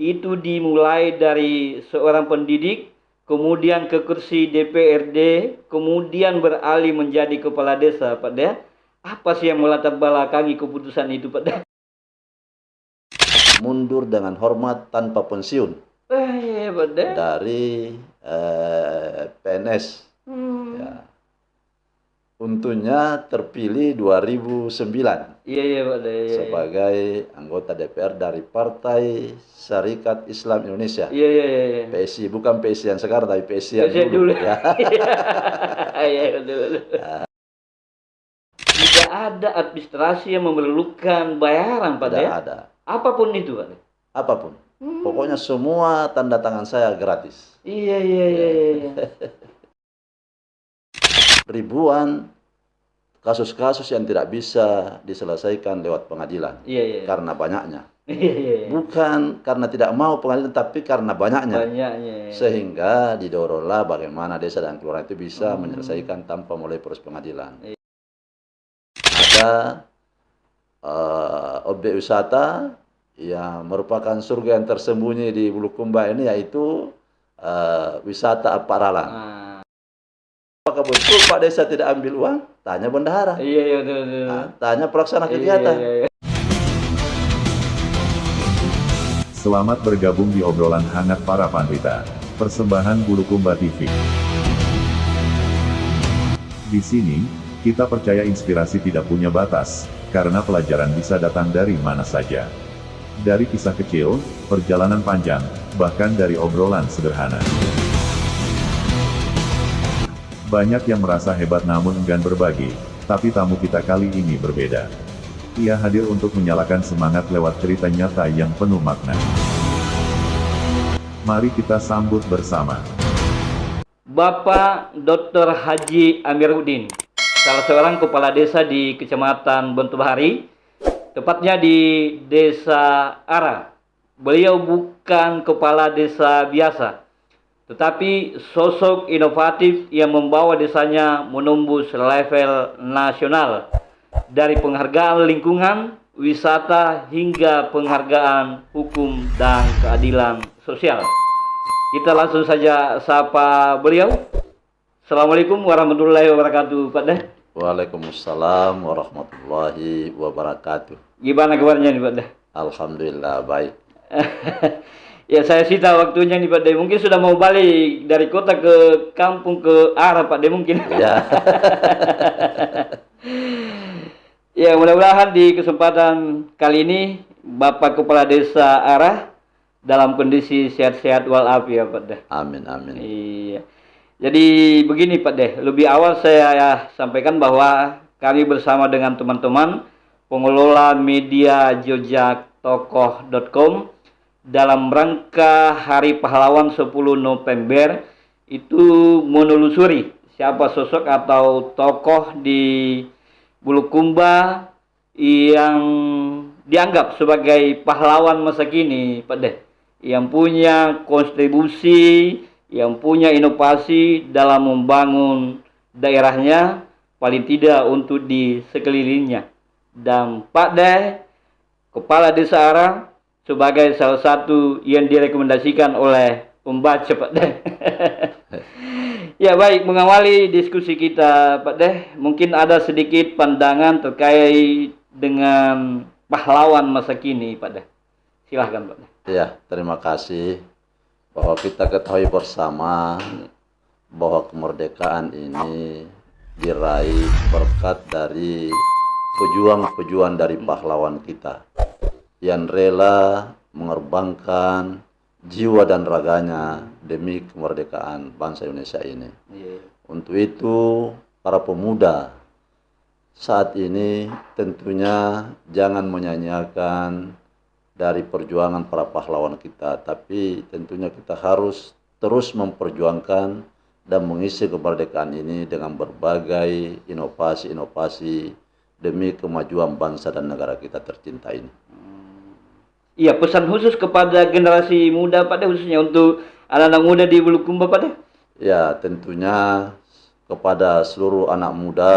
itu dimulai dari seorang pendidik, kemudian ke kursi DPRD, kemudian beralih menjadi kepala desa, Pak Deh. Apa sih yang melatar belakangi keputusan itu, Pak Deh? Mundur dengan hormat tanpa pensiun Pak Deh. dari PNS. Ya. Untungnya terpilih 2009 Iya Pak Deh. sebagai anggota DPR dari Partai Syarikat Islam Indonesia. Iya. PSI, bukan PSI yang sekarang, tapi PSI yang dulu. Ya. Iya, betul. Tidak ada administrasi yang memerlukan bayaran, Pak Deh. Tidak ada. Apapun itu, Pak Deh. Apapun. Pokoknya semua tanda tangan saya gratis. Iya. Ribuan kasus-kasus yang tidak bisa diselesaikan lewat pengadilan. Iya. Karena banyaknya. Iya. Bukan karena tidak mau pengadilan, tapi karena banyaknya. Sehingga didoronglah bagaimana desa dan kelurahan itu bisa menyelesaikan tanpa mulai proses pengadilan. Ada objek wisata yang merupakan surga yang tersembunyi di Bulukumba ini, yaitu wisata Aparalan. Apakah betul Pak Desa tidak ambil uang? Tanya bendahara. Iya, betul. Nah, tanya pelaksana kegiatan. Iya. Selamat bergabung di obrolan hangat para pandita. Persembahan Bulukumba TV. Di sini, kita percaya inspirasi tidak punya batas, karena pelajaran bisa datang dari mana saja. Dari kisah kecil, perjalanan panjang, bahkan dari obrolan sederhana. Banyak yang merasa hebat namun enggan berbagi, tapi tamu kita kali ini berbeda. Ia hadir untuk menyalakan semangat lewat cerita nyata yang penuh makna. Mari kita sambut bersama Bapak Dr. Haji Amiruddin, salah seorang kepala desa di Kecamatan Bontobahari, tepatnya di Desa Ara. Beliau bukan kepala desa biasa, tetapi sosok inovatif yang membawa desanya menembus level nasional. Dari penghargaan lingkungan, wisata, hingga penghargaan hukum dan keadilan sosial. Kita langsung saja sapa beliau. Assalamualaikum warahmatullahi wabarakatuh, Pak Deh. Waalaikumsalam warahmatullahi wabarakatuh. Gimana kabarnya nih, Pak Deh? Alhamdulillah baik. Ya, saya sita waktunya nih, Pak Deh. Mungkin sudah mau balik dari kota ke kampung ke arah, Pak Deh, mungkin. Ya. Ya, mudah-mudahan di kesempatan kali ini Bapak Kepala Desa Arah dalam kondisi sehat-sehat walafiat, Pak Deh. Amin. Iya. Jadi begini, Pak Deh. Lebih awal saya sampaikan bahwa kami bersama dengan teman-teman pengelola media jojaktokoh.com dalam rangka Hari Pahlawan 10 November itu menelusuri siapa sosok atau tokoh di Bulukumba yang dianggap sebagai pahlawan masa kini, Pak Deh, yang punya kontribusi, yang punya inovasi dalam membangun daerahnya, paling tidak untuk di sekelilingnya. Dan Pak Deh, Kepala Desa Arah, sebagai salah satu yang direkomendasikan oleh pembaca, Pak Deh. Ya, baik, mengawali diskusi kita, Pak Deh, mungkin ada sedikit pandangan terkait dengan pahlawan masa kini, Pak Deh. Silahkan, Pak Deh. Ya, terima kasih. Bahwa kita ketahui bersama bahwa kemerdekaan ini diraih berkat dari pejuang-pejuang dari pahlawan kita yang rela mengorbankan jiwa dan raganya demi kemerdekaan bangsa Indonesia ini. Untuk itu, para pemuda saat ini tentunya jangan menyanyiakan dari perjuangan para pahlawan kita, tapi tentunya kita harus terus memperjuangkan dan mengisi kemerdekaan ini dengan berbagai inovasi-inovasi demi kemajuan bangsa dan negara kita tercinta ini. Iya, pesan khusus kepada generasi muda, Pak Deh, khususnya untuk anak-anak muda di Bulukumba, Pak Deh. Ya, tentunya kepada seluruh anak muda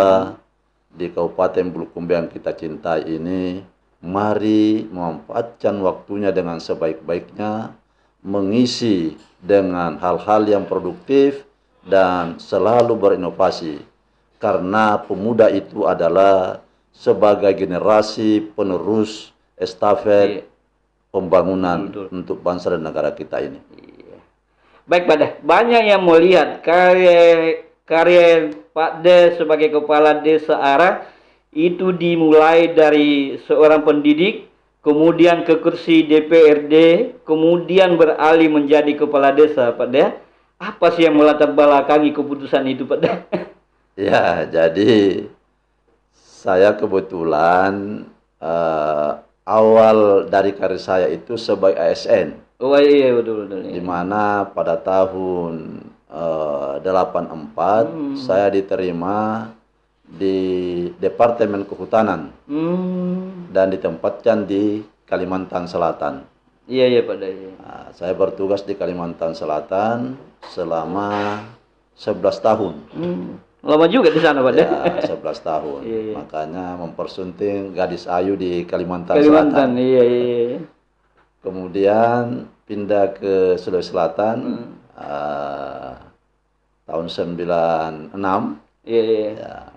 di Kabupaten Bulukumba yang kita cintai ini, mari memanfaatkan waktunya dengan sebaik-baiknya, mengisi dengan hal-hal yang produktif dan selalu berinovasi. Karena pemuda itu adalah sebagai generasi penerus estafet pembangunan untuk bangsa dan negara kita ini. Baik, Pak De. Banyak yang melihat karya Pak De sebagai kepala desa Ara itu dimulai dari seorang pendidik, kemudian ke kursi DPRD, kemudian beralih menjadi kepala desa, Pak De. Apa sih yang melatar belakangi keputusan itu, Pak De? Ya, jadi saya kebetulan awal dari karir saya itu sebagai ASN. Oh iya, betul. Di mana pada tahun 84 saya diterima di Departemen Kehutanan dan ditempatkan di Kalimantan Selatan. Iya Pak De. Nah, saya bertugas di Kalimantan Selatan selama 11 tahun. Lama juga di sana, Pak De. Ya, 11 tahun. Iya. Makanya mempersunting gadis ayu di Kalimantan Kalimantan, Selatan. iya. Kemudian pindah ke Sulawesi Selatan tahun 96. Iya. Ya,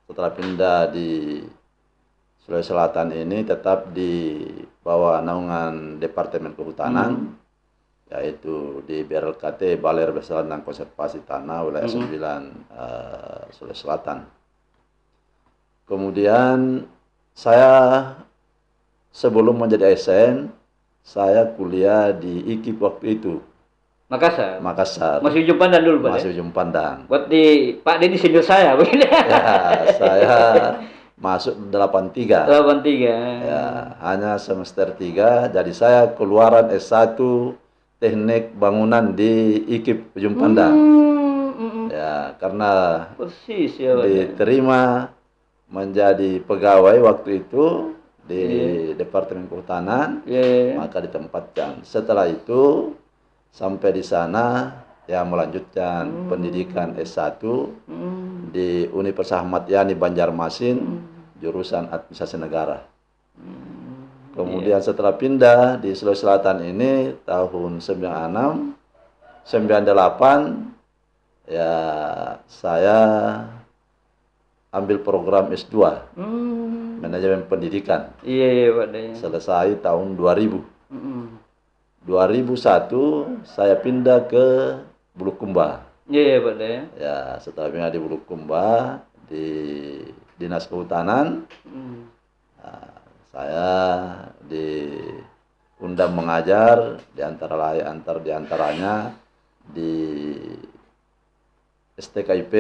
setelah pindah di Sulawesi Selatan ini tetap di bawah naungan Departemen Kehutanan, yaitu di BRLKT, Balai Restoran dan Konservasi Tanah wilayah 9 Sulawesi Selatan. Kemudian saya sebelum menjadi ASN, saya kuliah di IKIP waktu itu. Makassar. Masih ujung pandang dulu, Pak. Masih ujung pandang. Berarti Pak Dedi senior saya, begini. Ya, saya masuk 83. 83. Ya, hanya semester 3. Jadi saya keluaran S1 Teknik Bangunan di IKIP Ujung Pandang. Ya, karena persis ya, Pak. diterima menjadi pegawai waktu itu di Departemen Kehutanan, maka ditempatkan. Setelah itu sampai di sana ya melanjutkan pendidikan S1 di Universitas Ahmad Yani Banjarmasin, jurusan Administrasi Negara. Kemudian setelah pindah di Sulawesi Selatan ini tahun 96, 98 ya saya ambil program S2 manajemen pendidikan. Iya Pak De. Selesai tahun 2000. 2001 saya pindah ke Bulukumba. Iya Pak De. Ya, setelah pindah di Bulukumba di Dinas Kehutanan, saya diundang mengajar di antaranya di STKIP,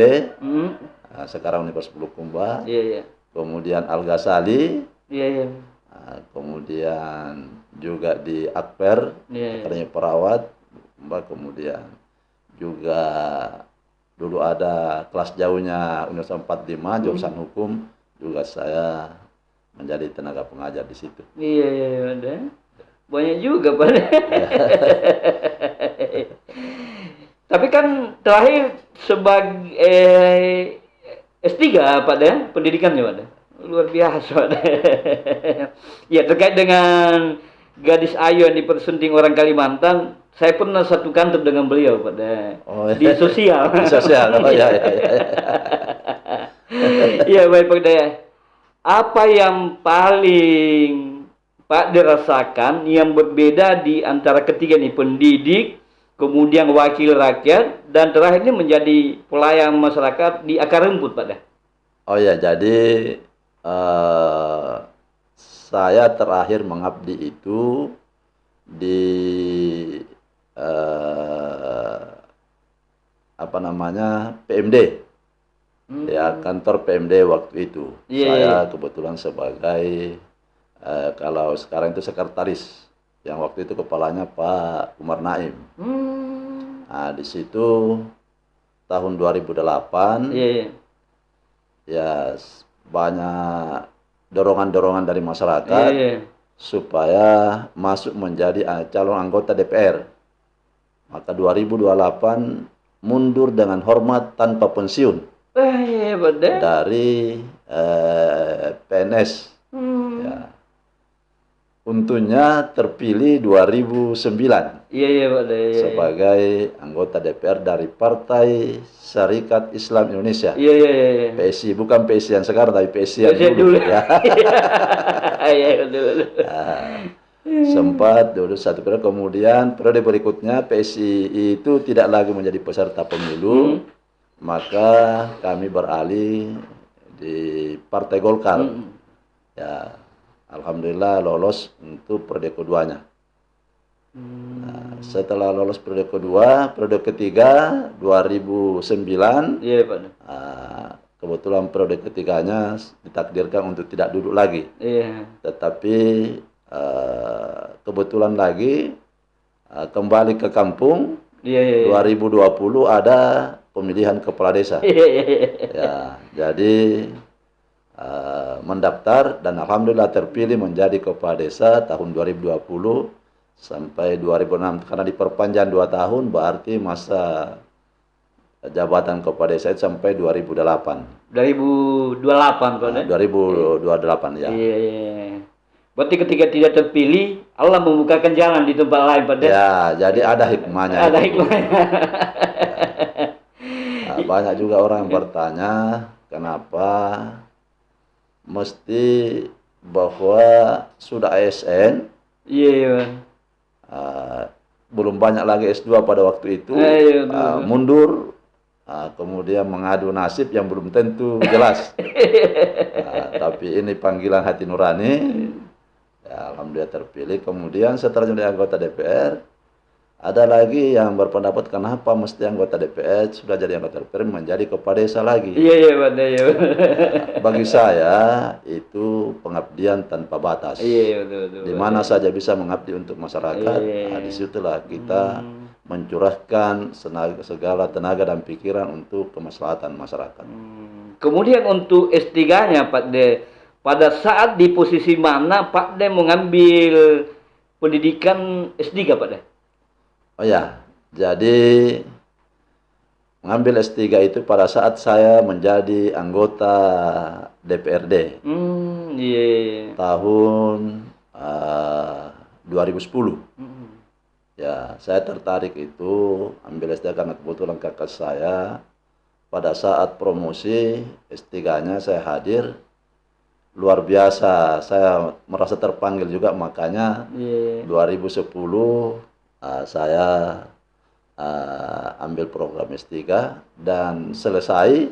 sekarang Universitas Bulukumba. Iya. Kemudian Al-Ghazali. Iya. Kemudian juga di Akper, Akademi Perawat. Kemudian juga dulu ada kelas jauhnya Universitas 45, jurusan hukum, juga saya menjadi tenaga pengajar di situ. Iya, ada. Banyak juga, Pak. Tapi kan terakhir sebagai S3 Pak De, pendidikannya Pak De. Luar biasa Pak De. Ya, terkait dengan gadis ayu yang dipersunting orang Kalimantan, saya pernah satu kantor dengan beliau Pak De. Oh, ya. Di sosial. Di sosial, oh ya. Iya, baik Pak De. Apa yang paling Pak De rasakan yang berbeda di antara ketiga nih, pendidik, kemudian wakil rakyat, dan terakhirnya menjadi pelayan masyarakat di akar rumput, Pak De? Oh ya, jadi saya terakhir mengabdi itu di PMD, ya kantor PMD waktu itu. Saya kebetulan sebagai kalau sekarang itu sekretaris, yang waktu itu kepalanya Pak Umar Naim. Nah, di situ tahun 2008 ya banyak dorongan-dorongan dari masyarakat supaya masuk menjadi calon anggota DPR. Maka 2028 mundur dengan hormat tanpa pensiun dari PNS. Ya. untungnya terpilih 2009 Iya iya Pak De. Iya, sebagai anggota DPR dari Partai Syarikat Islam Indonesia. iya iya iya. Iya. PSI, bukan PSI yang sekarang, tapi PSI yang Saya dulu. dulu. Ya. Iya betul. Sempat dulu satu periode, kemudian periode berikutnya PSI itu tidak lagi menjadi peserta pemilu, maka kami beralih di Partai Golkar. Ya, alhamdulillah lolos untuk periode keduanya. Nah, setelah lolos periode kedua, periode ketiga 2009, Iya Pak De. kebetulan periode ketiganya ditakdirkan untuk tidak duduk lagi. Iya. Tetapi kebetulan lagi kembali ke kampung. Iya iya. 2020 ada pemilihan kepala desa. Iya iya. Ya, jadi mendaftar dan alhamdulillah terpilih menjadi kepala desa tahun 2020 sampai 2006, karena diperpanjang 2 tahun, berarti masa jabatan kepala desa itu sampai 2008. 2028 Pak De. 2028 ya. Iya iya. Berarti ketika tidak terpilih, Allah membukakan jalan di tempat lain Pak De. Ya, jadi ada hikmahnya. Ada itu. hikmahnya. Nah, banyak juga orang yang bertanya, kenapa mesti bahwa sudah ASN, Iya iya. belum banyak lagi S2 pada waktu itu, Iya, betul. mundur, kemudian mengadu nasib yang belum tentu jelas. Tapi ini panggilan hati nurani. Ya, alhamdulillah terpilih. Kemudian setelah jadi anggota DPR, ada lagi yang berpendapat kenapa mesti anggota DPR sudah jadi anggota DPR menjadi kepala desa lagi. Iya iya Pak De. Iya. Bagi saya itu pengabdian tanpa batas. Iya betul betul. Di mana saja bisa mengabdi untuk masyarakat. Iya. Nah, disitulah kita mencurahkan segala tenaga dan pikiran untuk kemaslahatan masyarakat. Kemudian untuk S3-nya Pak De, pada saat di posisi mana Pak De mengambil pendidikan S3 Pak De? Oh ya, jadi mengambil S3 itu pada saat saya menjadi anggota DPRD Iya. tahun 2010. Ya, saya tertarik itu ambil S3 karena kebetulan kakak saya pada saat promosi S3-nya saya hadir. Luar biasa, saya merasa terpanggil juga, makanya 2010 saya ambil program S3 dan selesai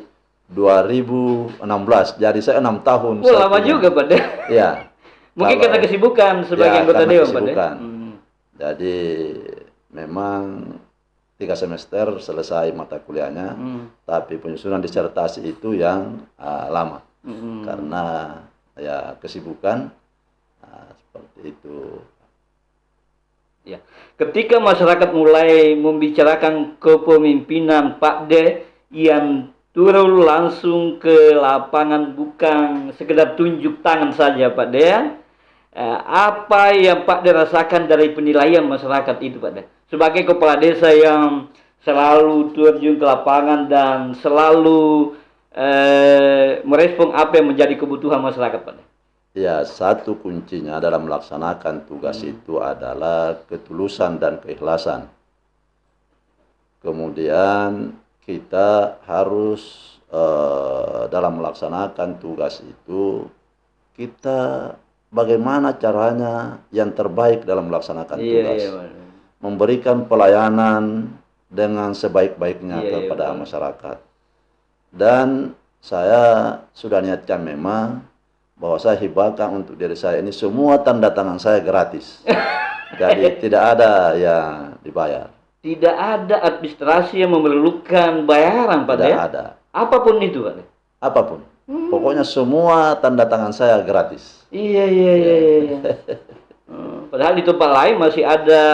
2016. Jadi saya 6 tahun. Wah, lama juga Pak De. Iya. Mungkin karena kesibukan sebagai anggota karena dewan Pak De. kesibukan. Jadi memang 3 semester selesai mata kuliahnya, tapi penyusunan disertasi itu yang lama. Karena ya kesibukan seperti itu. Ya. Ketika masyarakat mulai membicarakan kepemimpinan Pak De yang turun langsung ke lapangan, bukan sekedar tunjuk tangan saja Pak De, apa yang Pak De rasakan dari penilaian masyarakat itu Pak De? Sebagai kepala desa yang selalu terjun ke lapangan dan selalu merespon apa yang menjadi kebutuhan masyarakat Pak De. Ya, satu kuncinya dalam melaksanakan tugas itu adalah ketulusan dan keikhlasan. Kemudian kita harus dalam melaksanakan tugas itu, kita bagaimana caranya yang terbaik dalam melaksanakan tugas. Memberikan pelayanan dengan sebaik-baiknya kepada masyarakat. Dan saya sudah niatkan memang bahwa saya hibahkan untuk diri saya ini semua tanda tangan saya gratis. Jadi tidak ada yang dibayar. Tidak ada administrasi yang memerlukan bayaran Pak De. Tidak ada. Apapun itu Pak De. Apapun. Pokoknya semua tanda tangan saya gratis. Iya. Padahal di tempat lain masih ada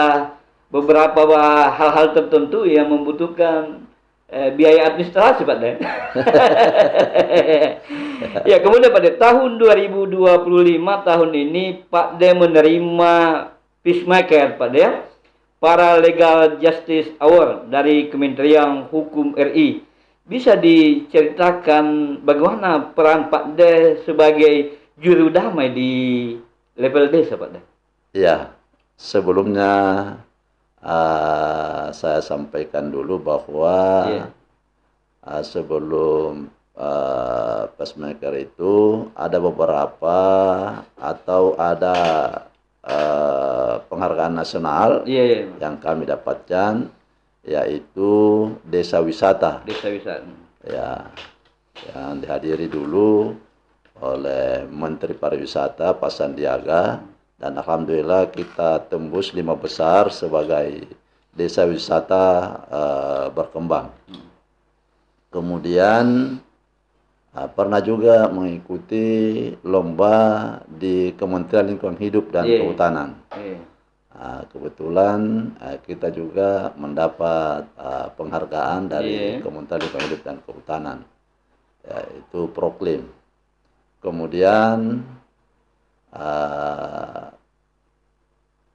beberapa hal-hal tertentu yang membutuhkan biaya administrasi Pak De. Ya, kemudian pada tahun 2025 tahun ini Pak De menerima Peacemaker Pak De, para Legal Justice Award dari Kementerian Hukum RI. Bisa diceritakan bagaimana peran Pak De sebagai juru damai di level desa Pak De? Ya, sebelumnya saya sampaikan dulu bahwa sebelum pacemaker itu ada beberapa atau ada penghargaan nasional yang kami dapatkan, yaitu desa wisata. Desa wisata. Ya, yang dihadiri dulu oleh Menteri Pariwisata Pak Sandiaga, dan alhamdulillah kita tembus 5 besar sebagai desa wisata berkembang. Kemudian pernah juga mengikuti lomba di Kementerian Lingkungan Hidup dan Kehutanan. Kebetulan kita juga mendapat penghargaan dari Kementerian Lingkungan Hidup dan Kehutanan, yaitu Proklim. Kemudian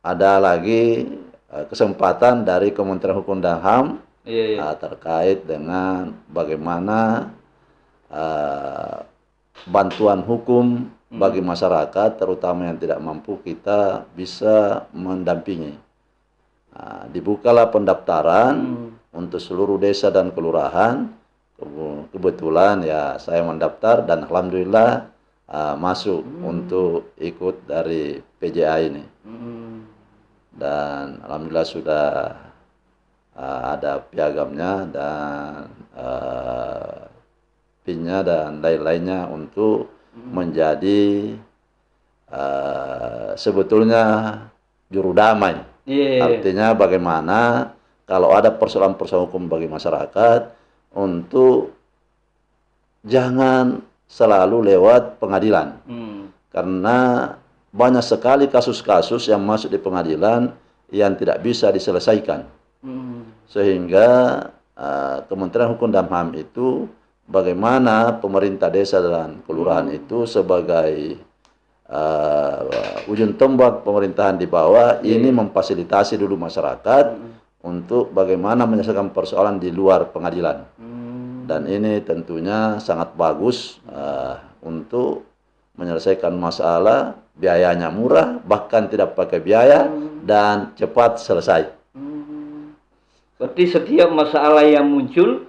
ada lagi kesempatan dari Kementerian Hukum dan HAM terkait dengan bagaimana bantuan hukum bagi masyarakat, terutama yang tidak mampu, kita bisa mendampingi. Dibukalah pendaftaran untuk seluruh desa dan kelurahan. Kebetulan ya saya mendaftar dan alhamdulillah masuk untuk ikut dari PJA ini. Dan alhamdulillah sudah ada piagamnya dan pinnya dan lain-lainnya untuk menjadi sebetulnya juru damai. Artinya bagaimana kalau ada persoalan-persoalan hukum bagi masyarakat, untuk jangan selalu lewat pengadilan. Karena banyak sekali kasus-kasus yang masuk di pengadilan yang tidak bisa diselesaikan. Sehingga Kementerian Hukum dan HAM itu, bagaimana pemerintah desa dan kelurahan itu sebagai ujung tombak pemerintahan di bawah ini memfasilitasi dulu masyarakat untuk bagaimana menyelesaikan persoalan di luar pengadilan. Dan ini tentunya sangat bagus untuk menyelesaikan masalah, biayanya murah, bahkan tidak pakai biaya dan cepat selesai. Berarti setiap masalah yang muncul,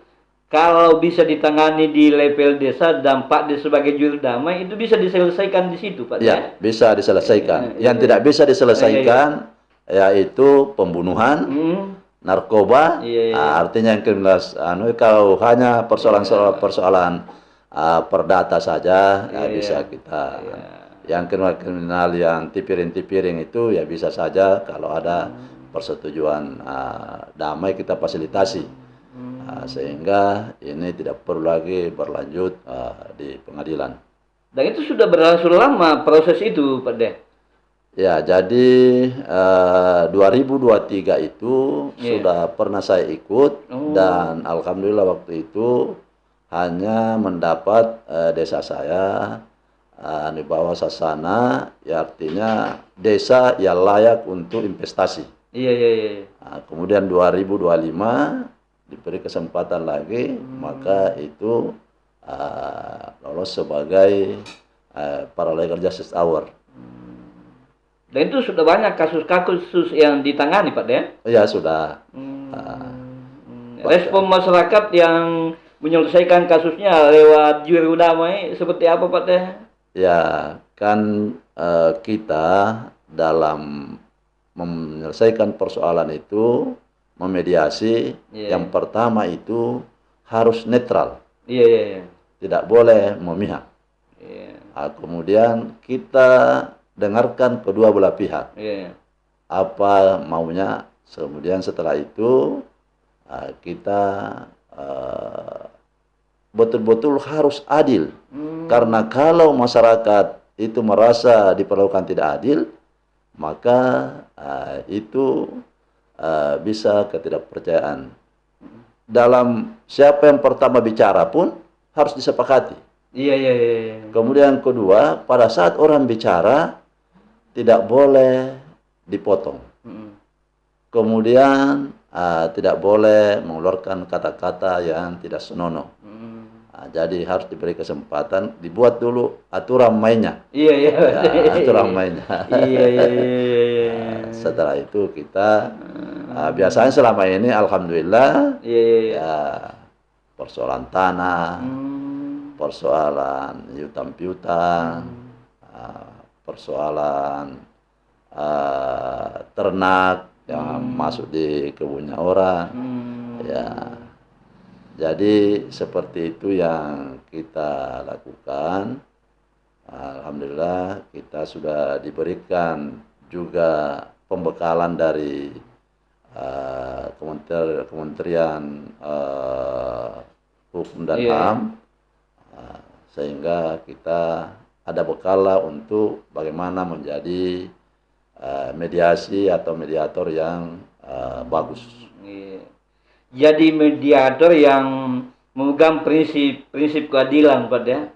kalau bisa ditangani di level desa dan Pak Des sebagai juru damai, itu bisa diselesaikan di situ, Pak? Ya, bisa diselesaikan. Yang tidak bisa diselesaikan yaitu pembunuhan, narkoba. Artinya yang kriminal, kalau hanya persoalan perdata saja bisa kita. Yang kriminal yang tipiring-tipiring itu ya bisa saja kalau ada persetujuan damai kita fasilitasi. Sehingga ini tidak perlu lagi berlanjut di pengadilan. Dan itu sudah berlangsung lama proses itu, Pak De? Ya, jadi 2023 itu sudah pernah saya ikut, dan alhamdulillah waktu itu hanya mendapat desa saya di bawah sasana, ya artinya desa yang layak untuk investasi. Kemudian 2025 diberi kesempatan lagi, maka itu lolos sebagai Paralegal Justice Award. Dan itu sudah banyak kasus-kasus yang ditangani, Pak De? Ya, sudah. Respon masyarakat yang menyelesaikan kasusnya lewat juru damai seperti apa, Pak De? Ya, kan kita dalam menyelesaikan persoalan itu, memediasi, yang pertama itu harus netral. Tidak boleh memihak. Kemudian kita dengarkan kedua belah pihak. Apa maunya. Kemudian setelah itu kita betul-betul harus adil. Karena kalau masyarakat itu merasa diperlakukan tidak adil, maka itu bisa ketidakpercayaan. Dalam siapa yang pertama bicara pun harus disepakati. Kemudian kedua, pada saat orang bicara tidak boleh dipotong. Kemudian tidak boleh mengeluarkan kata-kata yang tidak senonoh. Jadi harus diberi kesempatan, dibuat dulu aturan mainnya. Aturan mainnya. setelah itu kita biasanya selama ini alhamdulillah ya persoalan tanah, persoalan hutang piutang, persoalan ternak yang masuk di kebunnya orang, ya. Jadi seperti itu yang kita lakukan. Alhamdulillah kita sudah diberikan juga pembekalan dari Kementerian Hukum dan HAM, sehingga kita ada bekal lah untuk bagaimana menjadi mediasi atau mediator yang bagus. Jadi mediator yang memegang prinsip keadilan, Pak ya.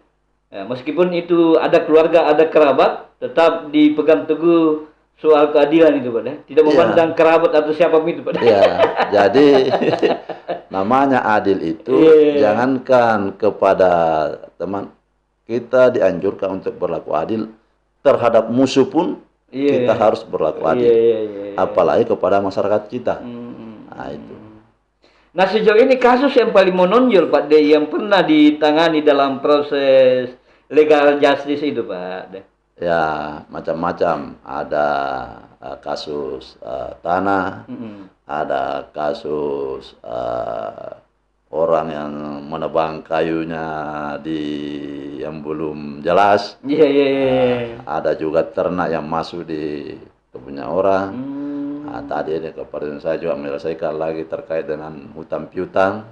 Meskipun itu ada keluarga, ada kerabat, tetap dipegang teguh soal keadilan itu, Pak ya. Tidak memandang kerabat atau siapa itu, Pak. Ya, jadi namanya adil itu jangankan kepada teman, kita dianjurkan untuk berlaku adil terhadap musuh pun kita harus berlaku adil. Apalagi kepada masyarakat kita. Nah, itu. Nah, sejauh ini kasus yang paling menonjol, Pak De, yang pernah ditangani dalam proses legal justice itu, Pak De? Ya, macam-macam. Ada kasus tanah, ada kasus orang yang menebang kayunya yang belum jelas. Ada juga ternak yang masuk di kebunnya orang. Nah, tadi ini kemarin saya juga menyelesaikan lagi terkait dengan hutang piutang.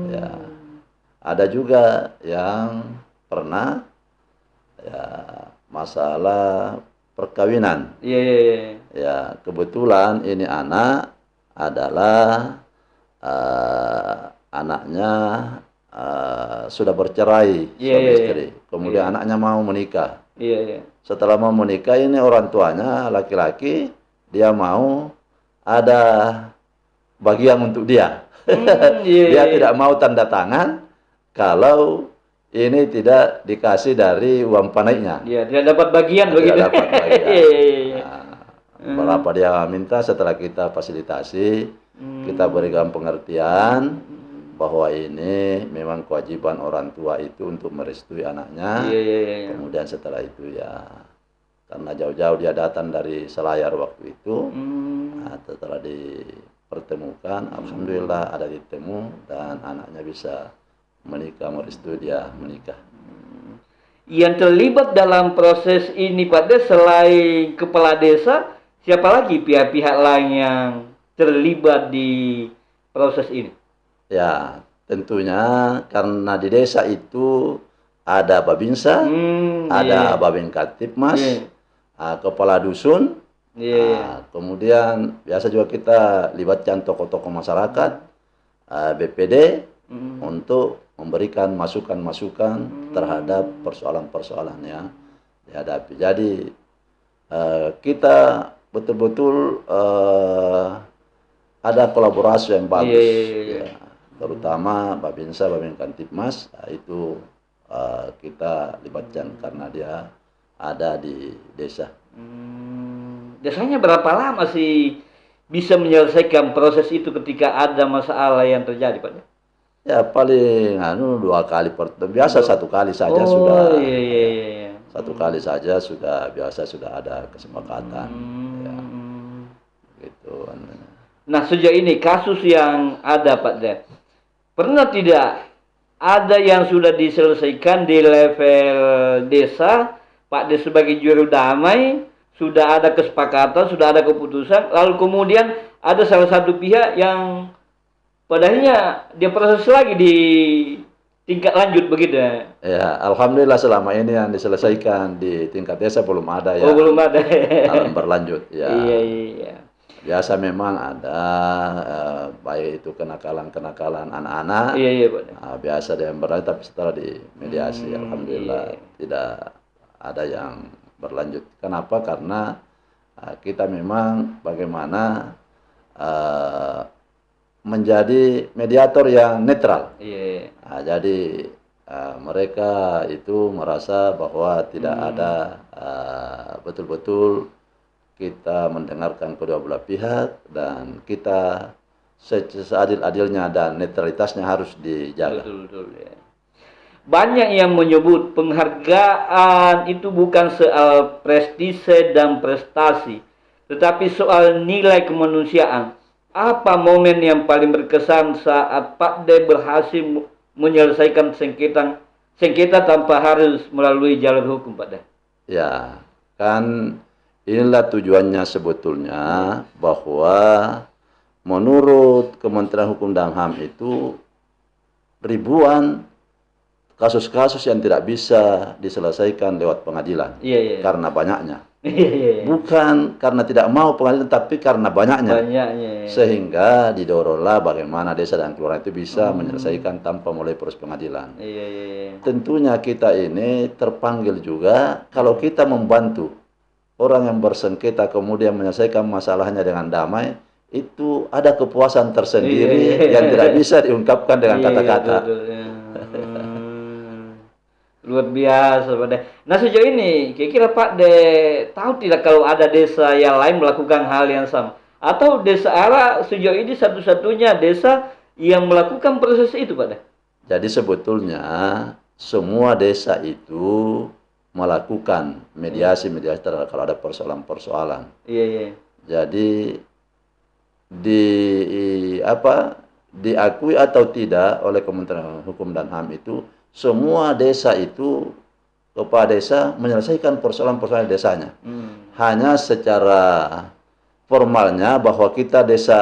Ya, ada juga yang pernah ya masalah perkawinan. Ya, kebetulan ini anak adalah anaknya sudah bercerai suami istri. Kemudian anaknya mau menikah. Setelah mau menikah ini orang tuanya laki-laki, dia mau ada bagian untuk dia. Dia tidak mau tanda tangan kalau ini tidak dikasih dari uang panainya. Tidak dapat bagian begitu. Tidak dapat bagian. Berapa dia minta, setelah kita fasilitasi, kita berikan pengertian bahwa ini memang kewajiban orang tua itu untuk merestui anaknya. Kemudian setelah itu ya, karena jauh-jauh dia datang dari Selayar waktu itu, nah, setelah dipertemukan, alhamdulillah ada ditemu dan anaknya bisa menikah, merestui dia menikah. Yang terlibat dalam proses ini, Pak De, selain kepala desa, siapa lagi pihak-pihak lain yang terlibat di proses ini? Ya, tentunya karena di desa itu ada Babinsa, ada Babin Katipmas, kepala dusun, kemudian biasa juga kita libatkan tokoh-tokoh masyarakat, BPD, untuk memberikan masukan-masukan terhadap persoalan-persoalan yang dihadapi. Jadi kita betul-betul ada kolaborasi yang bagus, ya, terutama Babinsa, Babin Kantipmas, itu kita libatkan karena dia ada di desa. Biasanya berapa lama sih bisa menyelesaikan proses itu ketika ada masalah yang terjadi, Pak? Ya paling 2 kali, biasa 1 kali saja sudah. Satu kali saja sudah biasa, sudah ada kesepakatan. Ya, gitu. Nah, sejauh ini kasus yang ada, Pak De, pernah tidak ada yang sudah diselesaikan di level desa, Pak De sebagai juru damai, sudah ada kesepakatan, sudah ada keputusan, lalu kemudian ada salah satu pihak yang padahal dia proses lagi di tingkat lanjut begitu ya? Ya, alhamdulillah selama ini yang diselesaikan di tingkat desa belum ada ya. Belum ada. Alam berlanjut ya. Iya. Biasa memang ada baik itu kenakalan-kenakalan anak-anak. Iya, Pak. Biasa dia berlanjut, tapi setelah di mediasi alhamdulillah tidak ada yang berlanjut. Kenapa? Karena kita memang bagaimana menjadi mediator yang netral. Jadi mereka itu merasa bahwa tidak ada betul-betul kita mendengarkan kedua belah pihak dan kita seadil-adilnya dan netralitasnya harus dijaga. Betul, ya. Banyak yang menyebut penghargaan itu bukan soal prestise dan prestasi, tetapi soal nilai kemanusiaan. Apa momen yang paling berkesan saat Pak D berhasil menyelesaikan sengketa tanpa harus melalui jalur hukum, Pak D? Ya, kan inilah tujuannya sebetulnya, bahwa menurut Kementerian Hukum dan HAM itu ribuan kasus-kasus yang tidak bisa diselesaikan lewat pengadilan. Iya. Karena banyaknya. Iya. Bukan karena tidak mau pengadilan, tapi karena banyaknya. Banyaknya. Sehingga didoronglah bagaimana desa dan kelurahan itu bisa menyelesaikan tanpa mulai proses pengadilan. Iya. Tentunya kita ini terpanggil juga kalau kita membantu orang yang bersengketa kemudian menyelesaikan masalahnya dengan damai, itu ada kepuasan tersendiri yang tidak bisa diungkapkan dengan kata-kata. Luar biasa, Pak De. Nah, sejauh ini kira-kira Pak De tahu tidak kalau ada desa yang lain melakukan hal yang sama? Atau desa Ara sejauh ini satu-satunya desa yang melakukan proses itu, Pak De? Jadi sebetulnya semua desa itu melakukan mediasi kalau ada persoalan-persoalan. Iya. Jadi diakui atau tidak oleh Kementerian Hukum dan HAM itu, semua desa itu, kepala desa menyelesaikan persoalan-persoalan desanya. Hanya secara formalnya bahwa kita desa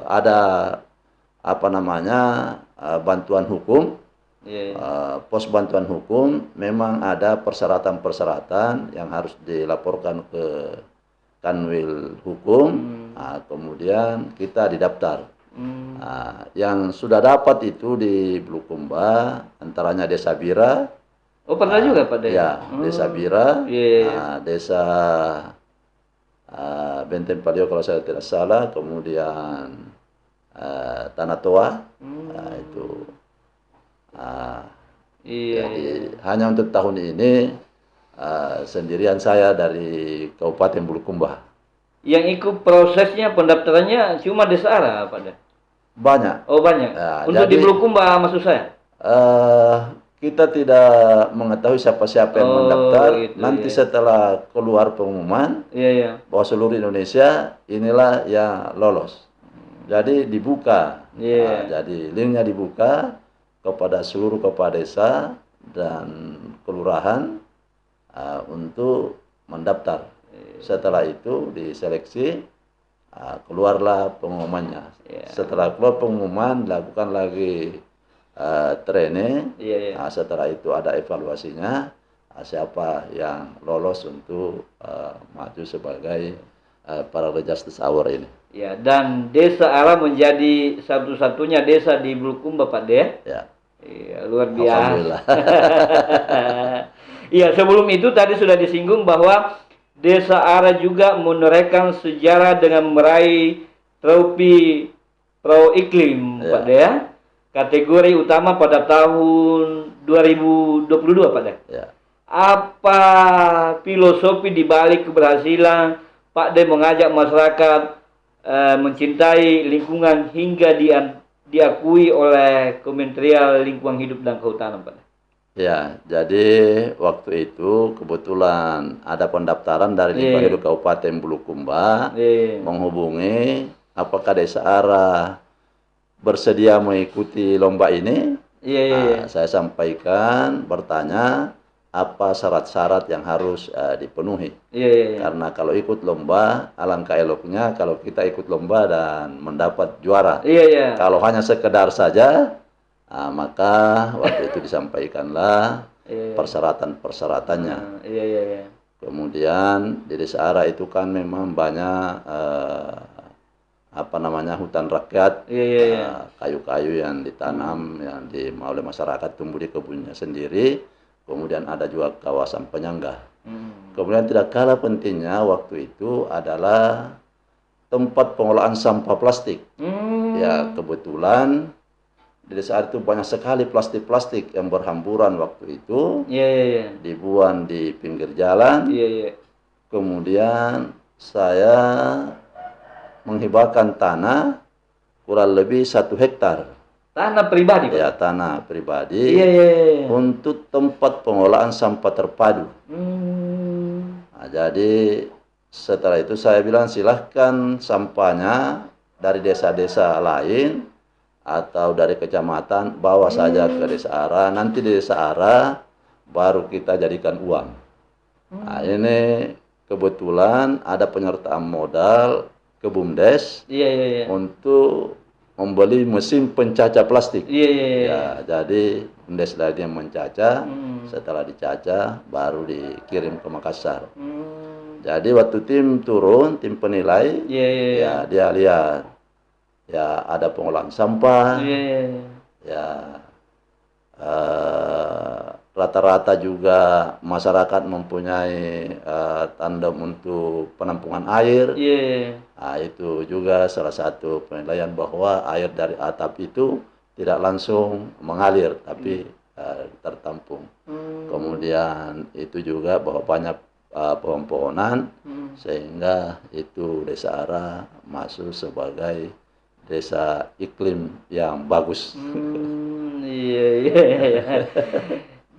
ada bantuan hukum, pos bantuan hukum, memang ada persyaratan-persyaratan yang harus dilaporkan ke Kanwil Hukum. Kemudian kita didaftar. Yang sudah dapat itu di Bulukumba, antaranya Desa Bira. Oh, pernah juga, Pak De? Ya, Desa Bira, Desa Benten Palio kalau saya tidak salah, kemudian Tanah Toa, itu. Jadi hanya untuk tahun ini sendirian saya dari Kabupaten Bulukumba. Yang ikut prosesnya pendaftarannya cuma Desa Ara, Pak De? Banyak. Oh, banyak. Ya, untuk di Bulukumba maksud saya? Kita tidak mengetahui siapa-siapa yang mendaftar. Gitu, nanti setelah keluar pengumuman bahwa seluruh Indonesia inilah yang lolos. Jadi dibuka. Jadi linknya dibuka kepada seluruh kepala desa dan kelurahan untuk mendaftar. Setelah itu diseleksi, keluarlah pengumumannya. Setelah keluar pengumuman, dilakukan lagi training. Setelah itu ada evaluasinya, siapa yang lolos untuk maju sebagai Parallel Justice Award ini. Ya, dan Desa Ara menjadi satu-satunya desa di Bulukumba, Pak De? Ya. Iya, luar biasa. Iya, sebelum itu tadi sudah disinggung bahwa Desa Ara juga menorehkan sejarah dengan meraih trofi Pro Iklim, Pak De, ya? Kategori utama pada tahun 2022, Pak De. Ya. Apa filosofi di balik keberhasilan Pak De mengajak masyarakat mencintai lingkungan hingga diakui oleh Kementerian Lingkungan Hidup dan Kehutanan, Pak De? Ya, jadi waktu itu kebetulan ada pendaftaran dari Lingkungan Hidup Kabupaten Bulukumba menghubungi apakah Desa Ara bersedia mengikuti lomba ini. Saya sampaikan, bertanya apa syarat-syarat yang harus dipenuhi. Karena kalau ikut lomba, alangkah eloknya kalau kita ikut lomba dan mendapat juara. Kalau hanya sekedar saja, maka waktu itu disampaikanlah persyaratan-persyaratannya. Kemudian di Desa Ara itu kan memang banyak hutan rakyat, kayu-kayu yang ditanam, yang oleh masyarakat tumbuh di kebunnya sendiri. Kemudian ada juga kawasan penyangga. Kemudian tidak kalah pentingnya waktu itu adalah tempat pengolahan sampah plastik. Ya, kebetulan di Desa Ara itu banyak sekali plastik-plastik yang berhamburan waktu itu. Dibuang di pinggir jalan. kemudian saya menghibahkan tanah kurang lebih 1 hektar. Tanah pribadi, Pak? Ya, tanah pribadi Iya, iya, iya. untuk tempat pengolahan sampah terpadu. Nah, jadi setelah itu saya bilang silahkan sampahnya dari desa-desa lain atau dari kecamatan bawa saja ke desa Ara. Nanti di desa Ara baru kita jadikan uang. Nah, ini kebetulan ada penyertaan modal ke BUMDes Iya, iya, iya. untuk membeli mesin pencacah plastik. Iya, iya, iya. Ya, jadi BUMDes lagi yang mencacah. Setelah dicacah baru dikirim ke Makassar. Jadi waktu tim turun, tim penilai, Iya, iya, iya. ya dia lihat ya ada pengolahan sampah, Iya, iya, iya. ya rata-rata juga masyarakat mempunyai tandem untuk penampungan air. Iya, iya. Nah, itu juga salah satu penilaian bahwa air dari atap itu tidak langsung mengalir, tapi tertampung. Kemudian itu juga bahwa banyak pohon-pohonan, sehingga itu desa Ara masuk sebagai desa iklim yang bagus. Iya, iya, iya.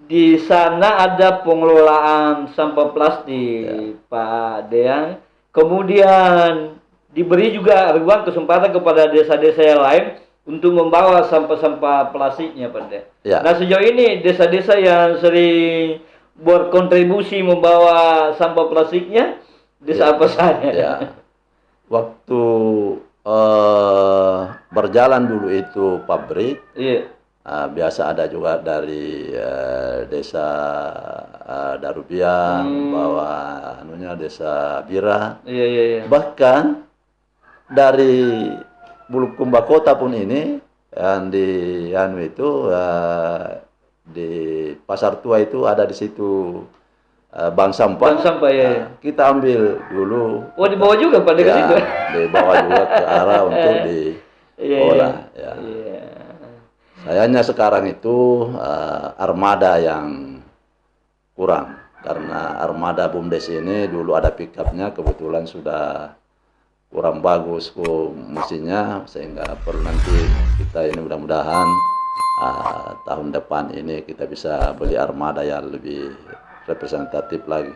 Di sana ada pengelolaan sampah plastik, Pak Deang. Kemudian diberi juga ruang kesempatan kepada desa-desa yang lain untuk membawa sampah-sampah plastiknya, Pak Deang. Ya. Nah, sejauh ini desa-desa yang sering berkontribusi membawa sampah plastiknya, desa apa saja? Ya. Waktu berjalan dulu itu pabrik, Iya. biasa ada juga dari desa Darubiang, bawa anunya desa Bira. Iya, iya, iya. Bahkan dari Bulukumba kota pun ini yang di anu itu di Pasar Tua itu ada di situ bank sampah. Bank sampah, ya. Kita ambil dulu. Oh, dibawa juga Pak Deang itu? Dibawa juga ke arah untuk diolah. Iya. Iya. Sayangnya sekarang itu armada yang kurang, karena armada BUMDes ini dulu ada pickupnya, kebetulan sudah kurang bagus mesinnya, sehingga perlu nanti kita ini mudah-mudahan tahun depan ini kita bisa beli armada yang lebih representatif lagi,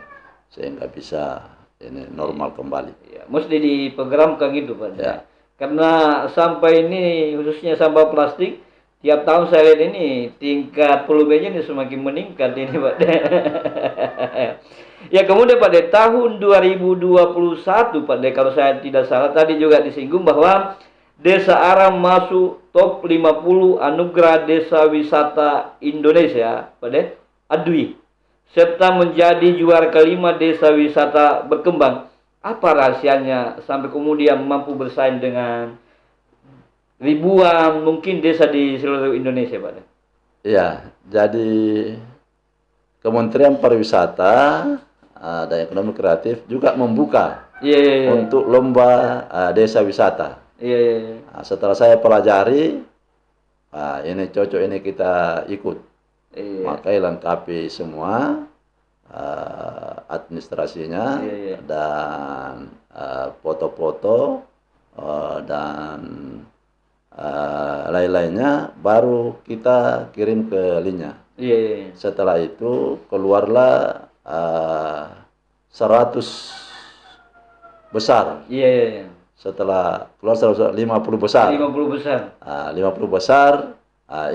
sehingga bisa ini normal kembali. Ya, mesti diprogramkan gitu Pak. Ya. Karena sampah ini khususnya sampah plastik tiap tahun saya lihat ini tingkat volumenya ini semakin meningkat ini Pak. Ya, kemudian pada tahun 2021 Pak kalau saya tidak salah tadi juga disinggung bahwa Desa Ara masuk top 50 anugerah desa wisata Indonesia Pak ADWI, serta menjadi juara kelima desa wisata berkembang. Apa rahasianya sampai kemudian mampu bersaing dengan ribuan mungkin desa di seluruh Indonesia, Pak? Iya, jadi Kementerian Pariwisata dan Ekonomi Kreatif juga membuka untuk lomba desa wisata. Nah, setelah saya pelajari, ini cocok, ini kita ikut. Makanya lengkapi semua administrasinya dan foto-foto dan lain-lainnya, baru kita kirim ke linknya. Setelah itu keluarlah 100 besar. Setelah keluar 50 besar. 50 besar. 50 besar.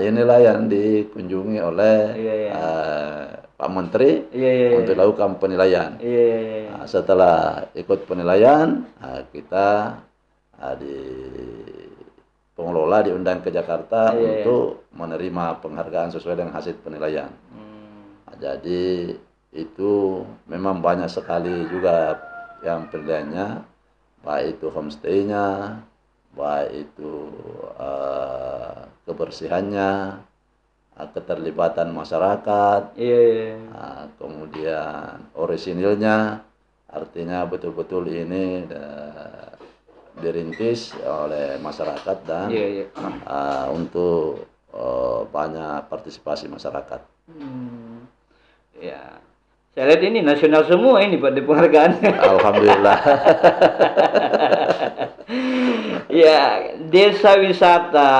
Inilah yang dikunjungi oleh Pak Menteri untuk lakukan penilaian. Setelah ikut penilaian, kita di pengelola diundang ke Jakarta untuk menerima penghargaan sesuai dengan hasil penilaian. Jadi itu memang banyak sekali juga yang penilaiannya, baik itu homestay-nya, baik itu kebersihannya, keterlibatan masyarakat, kemudian orisinilnya, artinya betul-betul ini dirintis oleh masyarakat dan untuk banyak partisipasi masyarakat. Ya, Saya lihat ini nasional semua ini Pak, di penghargaannya. Alhamdulillah. Ya, desa wisata.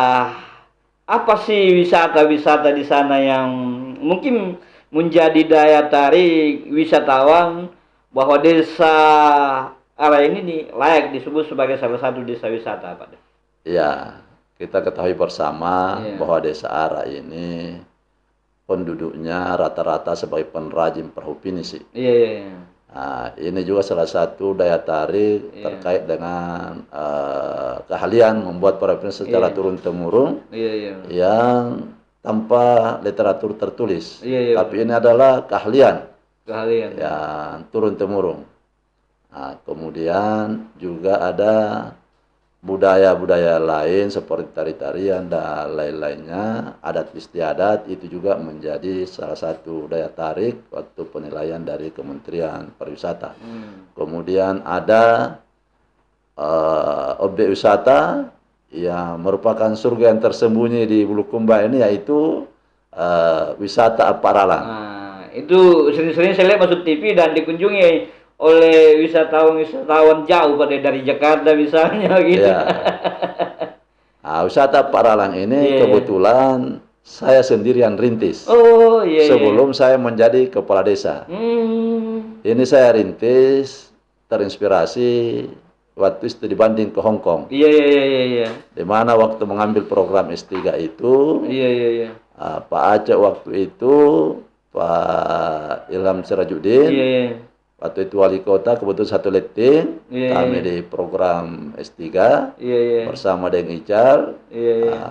Apa sih wisata-wisata di sana yang mungkin menjadi daya tarik wisatawan bahwa desa Ara ini nih layak disebut sebagai salah satu desa wisata, Pak? Ya, kita ketahui bersama Iya. bahwa Desa Ara ini penduduknya rata-rata sebagai pengrajin perahu pinisi. Iya, iya, iya. Nah, ini juga salah satu daya tarik Iya. terkait dengan keahlian membuat perahu pinisi secara Iya. turun-temurun Iya, iya. yang tanpa literatur tertulis. Iya, iya. Tapi ini adalah keahlian Keahlian. yang turun-temurun. Nah, kemudian juga ada budaya-budaya lain seperti tari-tarian dan lain-lainnya, adat istiadat itu juga menjadi salah satu daya tarik waktu penilaian dari Kementerian Pariwisata. Kemudian ada objek wisata yang merupakan surga yang tersembunyi di Bulukumba ini, yaitu wisata Aparalang. Nah, itu sering-sering saya lihat masuk TV dan dikunjungi oleh wisatawan jauh pada dari Jakarta misalnya gitu. Ya. Nah, wisata Aparalang ini Iya. kebetulan saya sendirian rintis. Oh iya. Iya. Sebelum saya menjadi kepala desa. Ini saya rintis terinspirasi waktu itu dibanding ke Hong Kong. Iya, iya, iya, iya, iya. Di mana waktu mengambil program S3 itu, Iya, iya, iya. Pak Aceh waktu itu, Pak Ilham Sirajuddin, Iya, iya. waktu itu wali kota, kebetulan satu letting, Iya, kami iya. di program S3 Iya, iya. bersama dengan Ical. Iya, iya.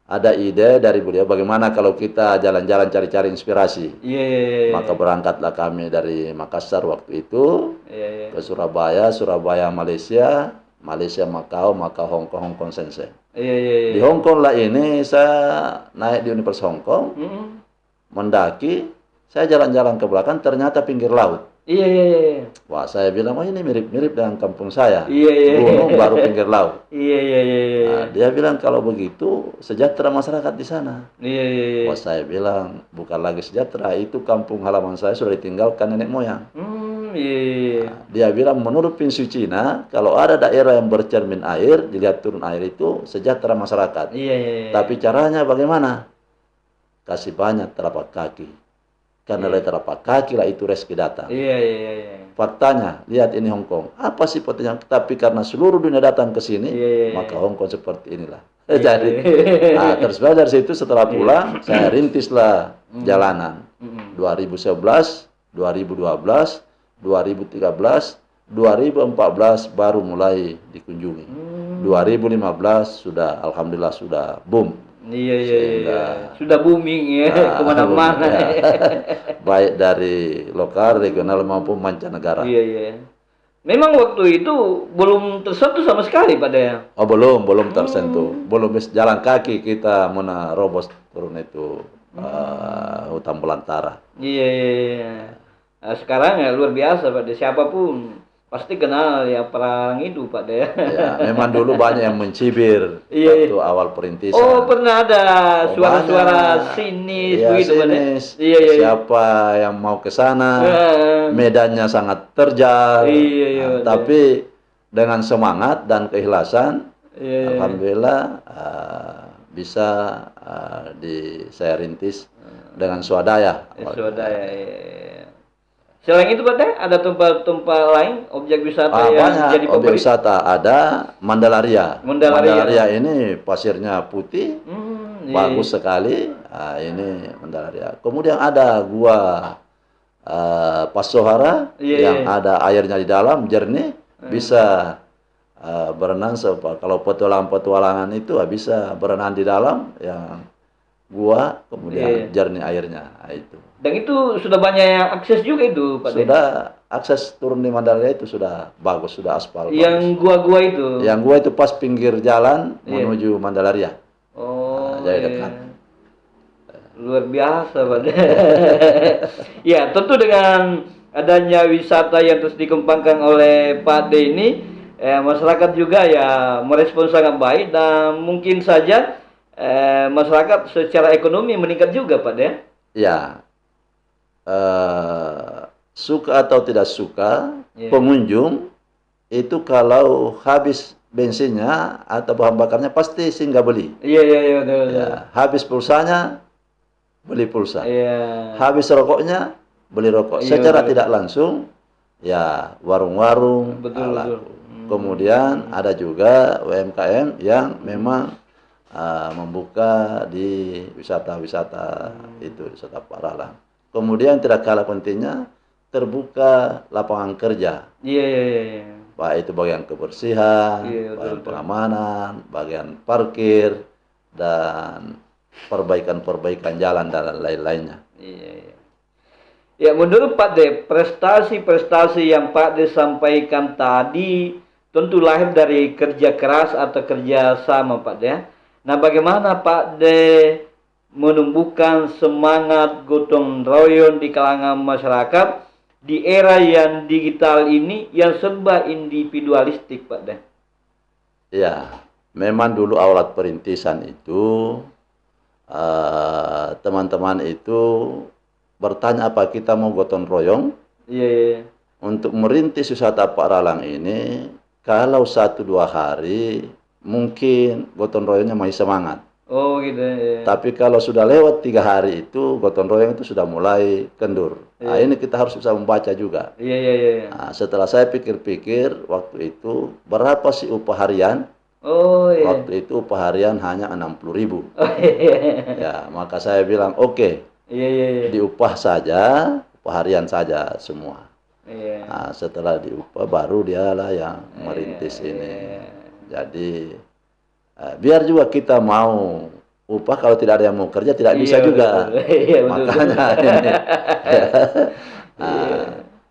Ada ide dari beliau bagaimana kalau kita jalan-jalan cari-cari inspirasi. Iya, iya, iya. Maka berangkatlah kami dari Makassar waktu itu Iya, iya. ke Surabaya, Surabaya Malaysia, Malaysia Makau, Makau Hong Kong, Hong Kong Shenzhen. Iya, iya, iya. Di Hong Kong lah ini saya naik di Universitas Hong Kong, mendaki, saya jalan-jalan ke belakang ternyata pinggir laut. Iya, iya, iya. Wah, saya bilang, oh ini mirip-mirip dengan kampung saya. Iya, iya. Gunung baru pinggir laut. Iya, iya, iya, iya. Nah, dia bilang kalau begitu sejahtera masyarakat di sana. Iya, iya, iya. Wah, saya bilang bukan lagi sejahtera, itu kampung halaman saya sudah ditinggalkan nenek moyang. Iya, iya. Dia bilang menurut prinsip Cina, kalau ada daerah yang bercermin air, dilihat turun air itu sejahtera masyarakat. Iya, iya, iya. Tapi caranya bagaimana? Kasih banyak telapak kaki. Karena dari telapak kaki lah itu rezeki datang. Iya, iya, iya. Faktanya, lihat ini Hong Kong. Apa sih potensinya? Tapi karena seluruh dunia datang ke sini, Iya, iya, iya. maka Hong Kong seperti inilah. Jadi, nah, terus dari situ setelah pulang, saya rintislah jalanan. 2011, 2012, 2013, 2014 baru mulai dikunjungi. 2015 sudah, alhamdulillah sudah boom. Iya, iya, iya. Sehingga- Sudah booming ya, kemana-mana. Ya. Baik dari lokal, regional maupun mancanegara. Iya, iya. Memang waktu itu belum tersentuh sama sekali pada ya. Oh belum tersentuh, belum bisa jalan kaki kita menerobos turun itu hutan belantara. Iya, iya, iya. Nah, sekarang ya luar biasa Pak. Siapapun pasti kenal ya perang itu Pak ya. Ya, memang dulu banyak yang mencibir Iya, waktu awal perintisan. Oh pernah ada Oh, suara-suara banyak. sinis Iya, begitu Pak ya. sinis. Iya, iya. Siapa yang mau ke sana? Eh, Medannya sangat terjal. Iya, iya, Nah, betul. tapi dengan semangat dan keikhlasan, Iya, iya. alhamdulillah bisa saya rintis dengan swadaya. Swadaya. Iya. Selain itu Pak Teh, ada tempat-tempat lain objek wisata yang Banyak jadi objek favorit? wisata, ada Mandalaria. Mandalaria. ini pasirnya putih, Iya. bagus sekali. Ini Mandalaria. Kemudian ada gua Pasohara Iya, yang iya. ada airnya di dalam, jernih, bisa berenang. Kalau petualangan itu bisa berenang di dalam, yang gua kemudian Iya. jernih airnya. Nah, itu. Dan itu sudah banyak yang akses juga itu Pak Teh. Sudah akses turun di Mandalaria itu sudah bagus, sudah aspal. Yang bagus. gua-gua itu. Yang gua itu pas pinggir jalan Iya. menuju Mandalaria. Oh, jadi iya. dekat. Luar biasa Pak Teh. Ya, tentu dengan adanya wisata yang terus dikembangkan oleh Pak D ini, masyarakat juga ya merespon sangat baik dan mungkin saja masyarakat secara ekonomi meningkat juga Pak D. Ya, suka atau tidak suka, Iya. pengunjung itu kalau habis bensinnya atau bahan bakarnya pasti singgah beli. Iya, iya, iya, betul, betul. Ya, habis pulsanya beli pulsa. Iya. Habis rokoknya beli rokok. Iya, Secara betul. tidak langsung ya warung-warung Betul, betul. laku. Kemudian ada juga UMKM yang memang membuka di wisata-wisata itu, wisata Paralang. Kemudian tidak kalah pentingnya terbuka lapangan kerja. Iya, iya, iya, iya. Baik itu bagian kebersihan, Iya, betul, bagian betul. pengamanan, bagian parkir, dan perbaikan-perbaikan jalan dan lain-lainnya. Iya, iya. Ya, menurut Pak De, prestasi-prestasi yang Pak De sampaikan tadi tentu lahir dari kerja keras atau kerja sama, Pak De. Nah, bagaimana Pak De menumbuhkan semangat gotong royong di kalangan masyarakat di era yang digital ini yang serba individualistik, Pak De? Ya, memang dulu awal perintisan itu teman-teman itu bertanya apa kita mau gotong royong Iya, iya. untuk merintis wisata Paralang ini. Kalau 1-2 hari mungkin gotong royongnya masih semangat. Oh, gitu. Iya. Tapi kalau sudah lewat 3 hari itu gotong royong itu sudah mulai kendur. Nah, ini kita harus bisa membaca juga. Iya, iya, iya. Nah, setelah saya pikir-pikir waktu itu berapa sih upah harian? Oh, iya. Waktu itu upah harian hanya 60.000. Oh, iya. Ya, maka saya bilang oke, Iya, iya, iya. diupah saja, upah harian saja semua. Iya. Nah, setelah diupah baru dialah yang merintis ini. Jadi biar juga kita mau upah, kalau tidak ada yang mau kerja tidak bisa Iya, juga. betul. Iya, betul. Makanya ini. Nah,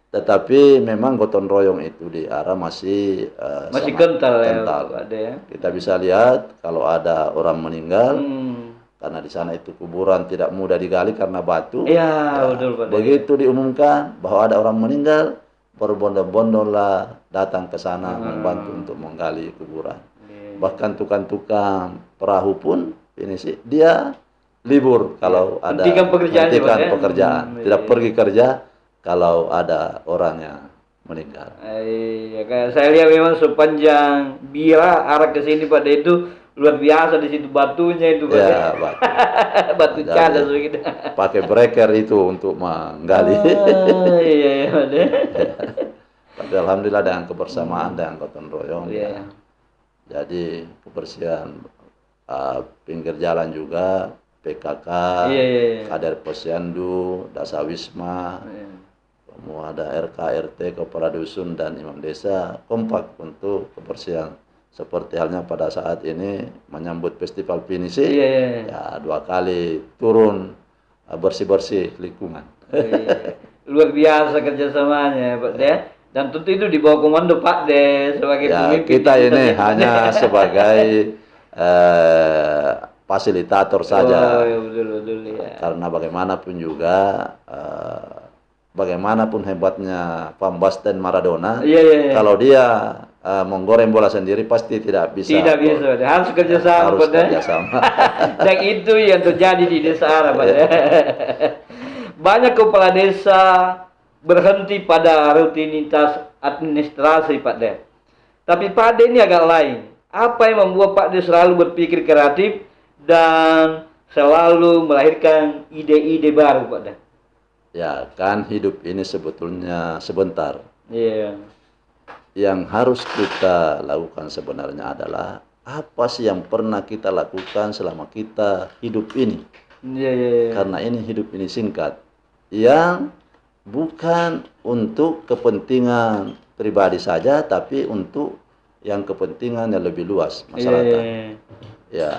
tetapi memang gotong royong itu di arah masih Masih sangat kental ya, kental. Pak De ya. Kita bisa lihat kalau ada orang meninggal, Hmm. karena di sana itu kuburan tidak mudah digali karena batu. Iya, betul Pak De. Begitu diumumkan bahwa ada orang meninggal, berbondong-bondong lah datang ke sana membantu untuk menggali kuburan. Iya. Bahkan tukang-tukang perahu pun ini sih dia libur kalau ada Hentikan pekerjaannya, hentikan Pak, ya? pekerjaan, tidak Iya. pergi kerja kalau ada orang yang meninggal. Iya, kayak saya lihat memang sepanjang Bira arah ke sini Pak De itu luar biasa di situ batunya itu Pak De. Ya, batu. Batu Jadi, cadas begitu. pakai breaker itu untuk menggali. Ah, iya, iya Pak De. Tapi alhamdulillah dengan kebersamaan dan gotong royong. Iya. Ya. Jadi kebersihan pinggir jalan juga, PKK, Iya, iya, iya. Kader Posyandu, Dasawisma, Iya. semua ada RK, RT, kepala dusun dan imam desa kompak untuk kebersihan. Seperti halnya pada saat ini menyambut festival pinisi, Iya, iya, iya. ya 2 kali turun bersih-bersih lingkungan. Iya. Luar biasa kerjasamanya Pak De. Dan tentu itu di bawah komando Pak De sebagai Ya, pemimpin. kita ini di- hanya sebagai fasilitator saja. Oh, iya, betul betul ya. Karena bagaimanapun juga, bagaimanapun hebatnya Van Basten Maradona, Iya, iya, iya. kalau dia menggoreng bola sendiri pasti tidak bisa. Tidak bisa, Pak De. Harus kerjasama Harus Pak De. kerjasama. Dan itu yang terjadi di desa Ara Pak De. Banyak kepala desa berhenti pada rutinitas administrasi Pak De. Tapi Pak De ini agak lain. Apa yang membuat Pak De selalu berpikir kreatif dan selalu melahirkan ide-ide baru Pak De? Ya, kan hidup ini sebetulnya sebentar. Iya. Yang harus kita lakukan sebenarnya adalah apa sih yang pernah kita lakukan selama kita hidup ini. Iya, iya, iya. Karena ini hidup ini singkat. Yang bukan untuk kepentingan pribadi saja, tapi untuk yang kepentingan yang lebih luas masyarakat. Iya. Ya,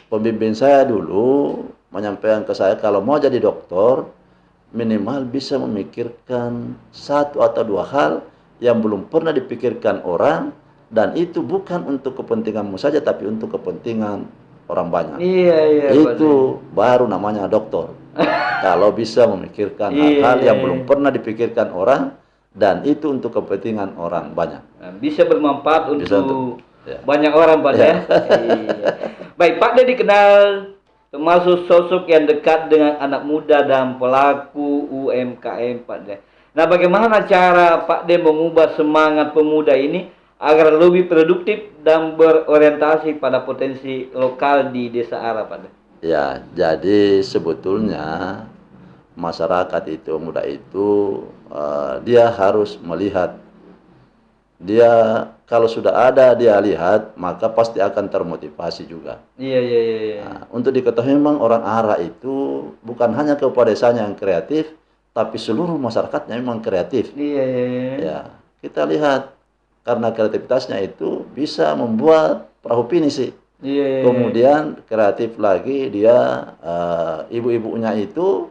pembimbing saya dulu menyampaikan ke saya kalau mau jadi dokter minimal bisa memikirkan 1 atau 2 hal yang belum pernah dipikirkan orang, dan itu bukan untuk kepentinganmu saja tapi untuk kepentingan orang banyak. Iya, iya. Pak De. Itu baru namanya dokter. Kalau bisa memikirkan Iya, hal-hal yang iya, belum iya. pernah dipikirkan orang dan itu untuk kepentingan orang banyak. Nah, bisa bermanfaat Bisa untuk ya. banyak orang Pak De. Iya. Baik, Pak De dikenal termasuk sosok yang dekat dengan anak muda dan pelaku UMKM Pak De. Nah, bagaimana cara Pak De mengubah semangat pemuda ini agar lebih produktif dan berorientasi pada potensi lokal di Desa Ara, Pak De? Ya, jadi sebetulnya masyarakat itu, muda itu, dia harus melihat. Dia kalau sudah ada dia lihat, maka pasti akan termotivasi juga. Iya, iya, iya, iya. Nah, untuk diketahui memang orang Ara itu bukan hanya kepala desanya yang kreatif, tapi seluruh masyarakatnya memang kreatif. Iya, iya, iya. Ya, kita lihat karena kreativitasnya itu bisa membuat perahu pinisi. Iya, iya, iya. Kemudian kreatif lagi dia, ibu-ibunya itu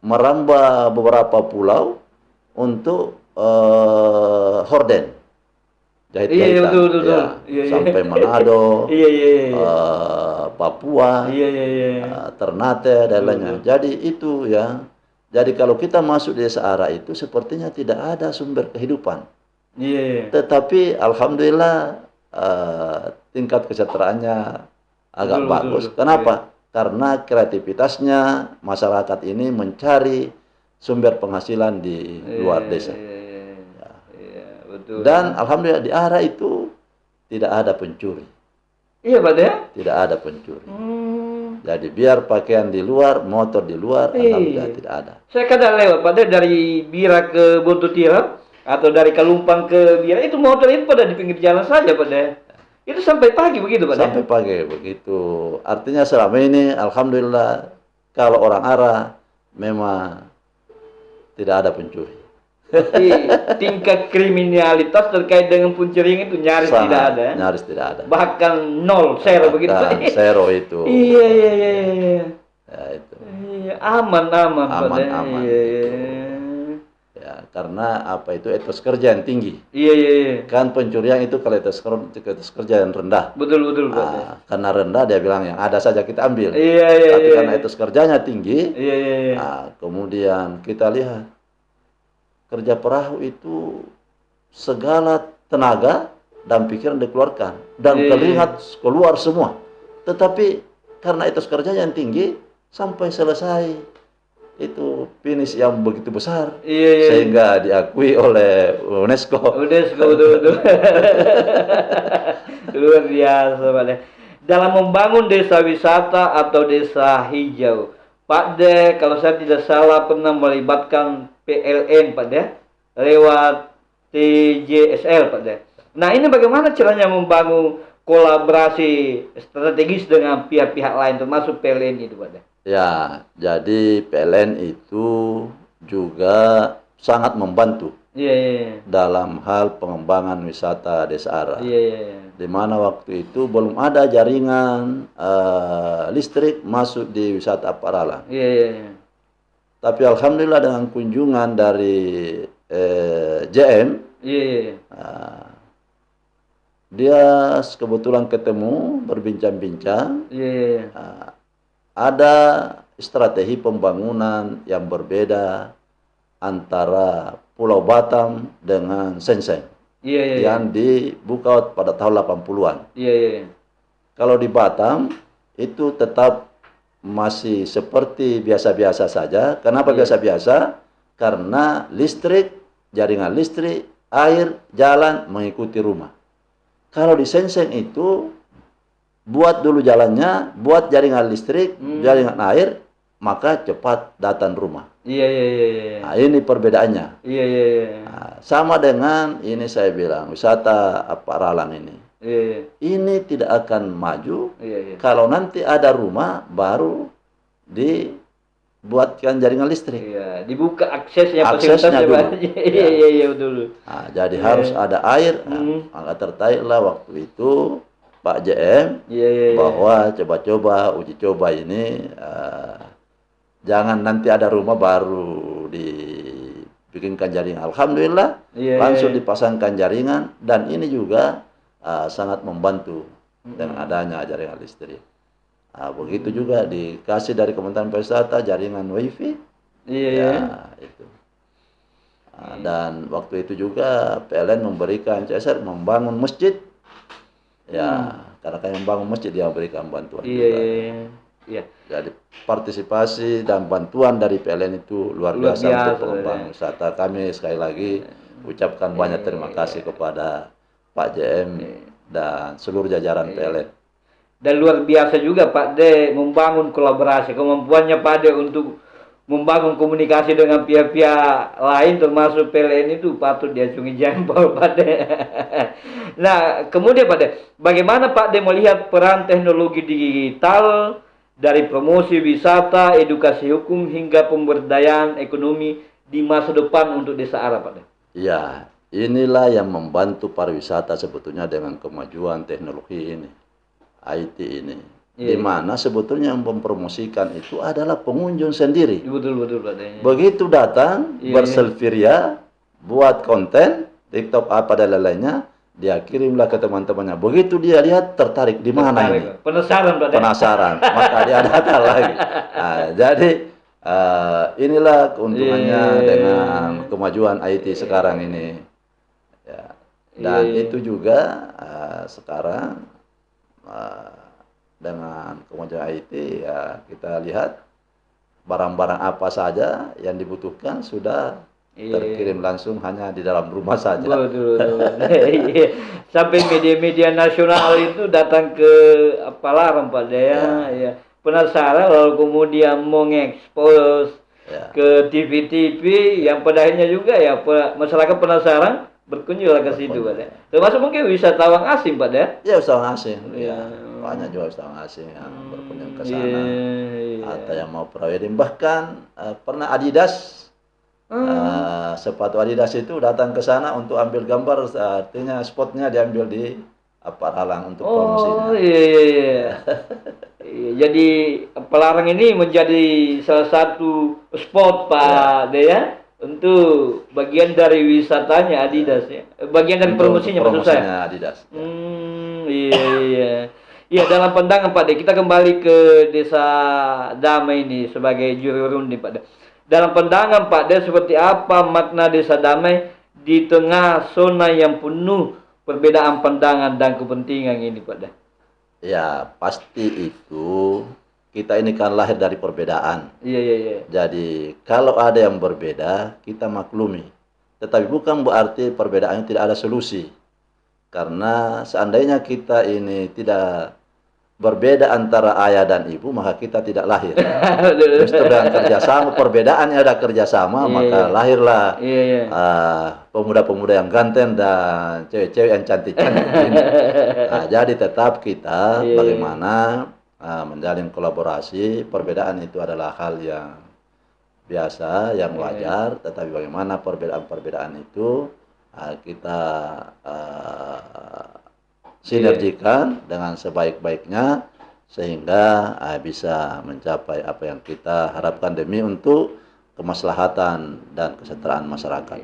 merambah beberapa pulau untuk horden Iya, jahit-jahitan, betul, betul, ya, betul. Iya, iya. sampai Manado, Iya, iya, iya. Papua, Iya, iya, iya. Ternate dan lainnya. Jadi itu ya. Jadi kalau kita masuk di Desa Ara itu sepertinya tidak ada sumber kehidupan. Iya, iya. Tetapi alhamdulillah tingkat kesejahteraannya agak Betul, bagus. betul. Kenapa? Karena kreativitasnya masyarakat ini mencari sumber penghasilan di luar desa. Iya, betul. Dan alhamdulillah di Ara itu tidak ada pencuri. Iya, Pak De. Tidak ada pencuri. Jadi biar pakaian di luar, motor di luar, alhamdulillah tidak ada. Saya kadang lewat, Pak De, dari Bira ke Bontutira atau dari Kalumpang ke Bira, itu motor itu pada di pinggir jalan saja, Pak De. Itu sampai pagi begitu, Pak De? Sampai pagi begitu. Artinya selama ini alhamdulillah kalau orang Ara memang tidak ada pencuri. Jadi tingkat kriminalitas terkait dengan pencurian itu nyaris Sangat, tidak ada. nyaris tidak ada. Bahkan nol, zero begitu. Bahkan zero itu. Iya, iya, iya, iya. Ya itu. Iya, aman, aman, Pak De. Aman Iya, itu. iya. Ya, karena apa itu etos kerja yang tinggi. Iya, iya, iya. Kan pencurian itu kalau etos kerja yang rendah. Betul, betul, Pak De. Karena rendah dia bilang yang ada saja kita ambil. Iya, iya, Tapi iya. karena etos kerjanya tinggi, Iya, iya, iya. kemudian kita lihat kerja perahu itu segala tenaga dan pikiran dikeluarkan dan keringat keluar semua. Tetapi karena etos kerjanya yang tinggi sampai selesai itu finish yang begitu besar, sehingga diakui oleh UNESCO. UNESCO, betul, betul. Luar biasa, Pak De. Dalam membangun desa wisata atau desa hijau, Pak De, kalau saya tidak salah pernah melibatkan PLN, Pak De, lewat TJSL, Pak De. Nah, ini bagaimana caranya membangun kolaborasi strategis dengan pihak-pihak lain, termasuk PLN itu, Pak De? Ya, jadi PLN itu juga sangat membantu dalam hal pengembangan wisata Desa Ara. Di mana waktu itu belum ada jaringan listrik masuk di wisata Paralang. Tapi alhamdulillah dengan kunjungan dari JM, dia kebetulan ketemu, berbincang-bincang. Ada strategi pembangunan yang berbeda antara Pulau Batam dengan Senseng yang dibuka pada tahun 80-an. Kalau di Batam itu tetap masih seperti biasa-biasa saja. Kenapa biasa-biasa? Karena listrik, jaringan listrik, air, jalan mengikuti rumah. Kalau di Senseng itu buat dulu jalannya, buat jaringan listrik, jaringan air, maka cepat datang rumah. Nah, ini perbedaannya. Nah, sama dengan ini saya bilang wisata Paralang ini. Ini tidak akan maju kalau nanti ada rumah baru dibuatkan jaringan listrik. Dibuka aksesnya dulu. Betul. Nah, jadi harus ada air. Maka tertaiklah waktu itu Pak JM bahwa coba-coba uji coba ini jangan nanti ada rumah baru dibikinkan jaringan. Alhamdulillah langsung dipasangkan jaringan dan ini juga sangat membantu dengan adanya jaringan listrik. Begitu juga dikasih dari Kementerian Pariwisata jaringan wifi. Itu. Dan waktu itu juga PLN memberikan CSR membangun masjid. Karena kami membangun masjid dia memberikan bantuan juga. Iya. Jadi partisipasi dan bantuan dari PLN itu luar Luar biasa untuk biasa, pengembangan wisata. Kami sekali lagi ucapkan banyak terima kasih kepada Pak JM dan seluruh jajaran PLN. Dan luar biasa juga Pak De membangun kolaborasi. Kemampuannya Pak De untuk membangun komunikasi dengan pihak-pihak lain termasuk PLN itu patut diacungi jempol Pak De. Nah, kemudian Pak De, bagaimana Pak De melihat peran teknologi digital dari promosi wisata, edukasi hukum hingga pemberdayaan ekonomi di masa depan untuk Desa Ara Pak De? Ya, inilah yang membantu pariwisata sebetulnya dengan kemajuan teknologi ini, IT ini. Di mana sebetulnya yang mempromosikan itu adalah pengunjung sendiri. Betul Pak De. Begitu datang, berselfie, buat konten, TikTok apa dan lain-lainnya, dia kirimlah ke teman-temannya. Begitu dia lihat, tertarik di mana ini. Penasaran Pak De. Penasaran, maka dia datang lagi. Nah, jadi inilah keuntungannya dengan kemajuan IT sekarang ini. Ya. Dan itu juga sekarang dengan kemajuan IT ya kita lihat barang-barang apa saja yang dibutuhkan sudah terkirim langsung hanya di dalam rumah saja. Betul. Sampai media-media nasional itu datang ke Palaran Pak De ya. Penasaran lalu kemudian mengekspos ke TV-TV yang pada akhirnya juga ya masyarakat penasaran berkunjung ke situ Pak De. Termasuk mungkin wisatawan asing Pak De. Ya wisatawan asing. Ya. Banyak juga wisatawan asing yang berkunjung ke sana. Atau yang mau prawedding, bahkan pernah Adidas sepatu Adidas itu datang ke sana untuk ambil gambar, artinya spotnya diambil di Palaran untuk promosinya. Jadi Palaran ini menjadi salah satu spot Pak De ya untuk bagian dari wisatanya Adidas ya, bagian dari promosinya maksud saya. Adidas. Iya, dalam pandangan Pak De, kita kembali ke Desa Damai ini sebagai juru runding Pak De. Dalam pandangan Pak De, seperti apa makna Desa Damai di tengah zona yang penuh perbedaan pandangan dan kepentingan ini Pak De? Ya, pasti itu kita ini kan lahir dari perbedaan. Iya. Jadi kalau ada yang berbeda, kita maklumi. Tetapi bukan berarti perbedaannya tidak ada solusi. Karena seandainya kita ini tidak berbeda antara ayah dan ibu, maka kita tidak lahir. Justru dengan kerjasama, perbedaannya ada kerjasama, maka lahirlah pemuda-pemuda yang ganteng dan cewek-cewek yang cantik-cantik ini. Nah, jadi tetap kita bagaimana menjalin kolaborasi. Perbedaan itu adalah hal yang biasa, yang wajar, tetapi bagaimana perbedaan-perbedaan itu kita sinergikan dengan sebaik-baiknya sehingga bisa mencapai apa yang kita harapkan demi untuk kemaslahatan dan kesejahteraan masyarakat.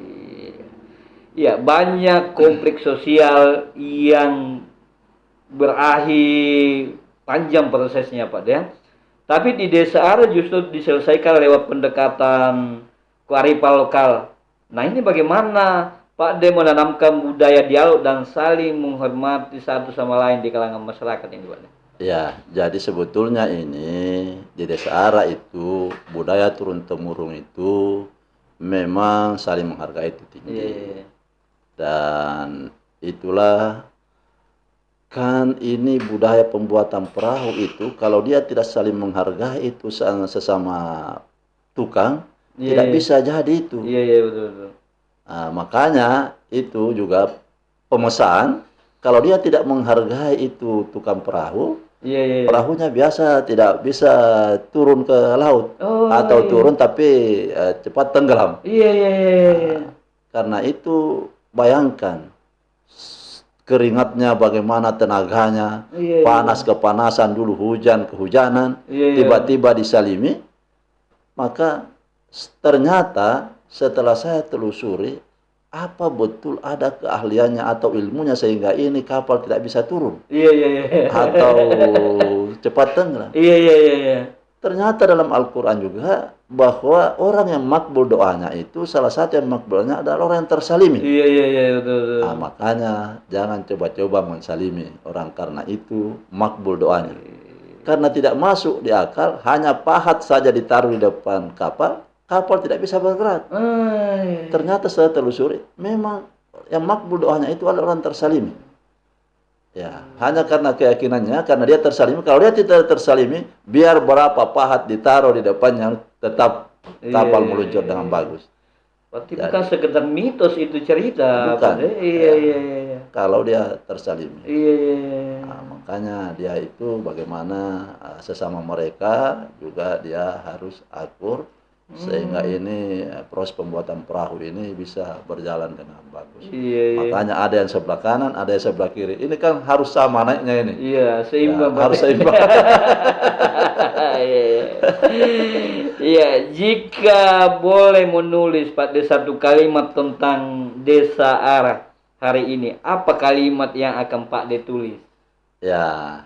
Iya, banyak konflik sosial yang berakhir panjang prosesnya Pak De. Tapi di Desa Ara justru diselesaikan lewat pendekatan kearifan lokal. Nah, ini bagaimana Pak De menanamkan budaya dialog dan saling menghormati satu sama lain di kalangan masyarakat ini Pak De? Ya, jadi sebetulnya ini di Desa Ara itu budaya turun-temurun itu memang saling menghargai itu tinggi. Dan itulah kan ini budaya pembuatan perahu itu kalau dia tidak saling menghargai itu sesama tukang tidak bisa jadi itu. Iya betul. Nah, makanya itu juga pemesan kalau dia tidak menghargai itu tukang perahu, perahunya biasa tidak bisa turun ke laut atau turun tapi cepat tenggelam. Nah, karena itu bayangkan keringatnya bagaimana tenaganya, panas kepanasan dulu, hujan kehujanan, tiba-tiba disalimi, maka ternyata setelah saya telusuri, apa betul ada keahliannya atau ilmunya sehingga ini kapal tidak bisa turun? Atau cepat tenggelam? Ternyata dalam Al-Quran juga bahwa orang yang makbul doanya itu salah satu yang makbulnya adalah orang yang tersalimi. Betul. Nah, makanya jangan coba-coba mensalimi orang karena itu makbul doanya. karena tidak masuk di akal, hanya pahat saja ditaruh di depan kapal, kapal tidak bisa bergerak. Ternyata saya telusuri, memang yang makbul doanya itu adalah orang tersalimi. Ya, hanya karena keyakinannya, karena dia tersalimi. Kalau dia tidak tersalimi, biar berapa pahat ditaruh di depannya, tetap kapal meluncur dengan bagus. Berarti bukan sekedar mitos itu cerita. Bukan. Iya. Kalau dia tersalimi. Iya. Nah, makanya dia itu bagaimana sesama mereka juga dia harus akur sehingga ini proses pembuatan perahu ini bisa berjalan dengan bagus. Iya. Makanya ada yang sebelah kanan, ada yang sebelah kiri. Ini kan harus sama naiknya ini. Iya, seimbang. Ya, harus seimbang. Iya, jika boleh menulis Pak De satu kalimat tentang Desa Ara hari ini, apa kalimat yang akan Pak De tulis? Ya,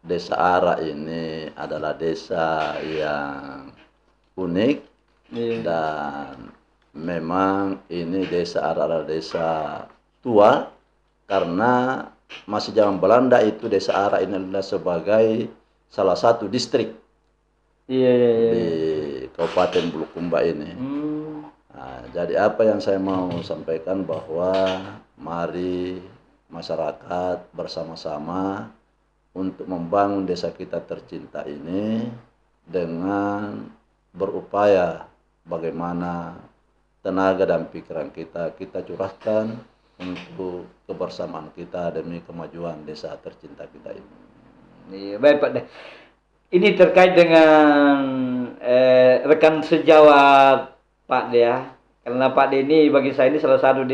Desa Ara ini adalah desa yang unik. Dan memang ini desa adalah desa tua karena masih zaman Belanda itu desa Ara ini adalah sebagai salah satu distrik di Kabupaten Bulukumba ini. Nah, jadi apa yang saya mau sampaikan bahwa mari masyarakat bersama-sama untuk membangun desa kita tercinta ini dengan berupaya bagaimana tenaga dan pikiran kita curahkan untuk kebersamaan kita demi kemajuan desa tercinta kita ini. Iya, baik Pak De. Ini terkait dengan rekan sejawat Pak De ya. Karena Pak De ini bagi saya ini salah satu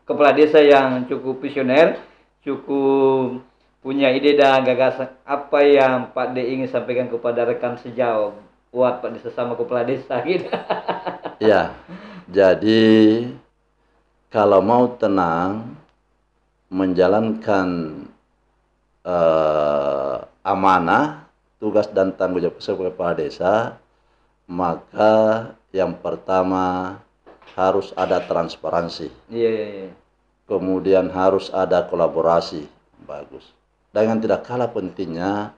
kepala desa yang cukup visioner, cukup punya ide dan gagasan. Apa yang Pak De ingin sampaikan kepada rekan sejawat buat Pak De sesama kepala desa gitu? Ya, jadi kalau mau tenang menjalankan amanah, tugas dan tanggung jawab sebagai kepala desa, maka yang pertama harus ada transparansi. Iya. Kemudian harus ada kolaborasi, bagus. Dan yang tidak kalah pentingnya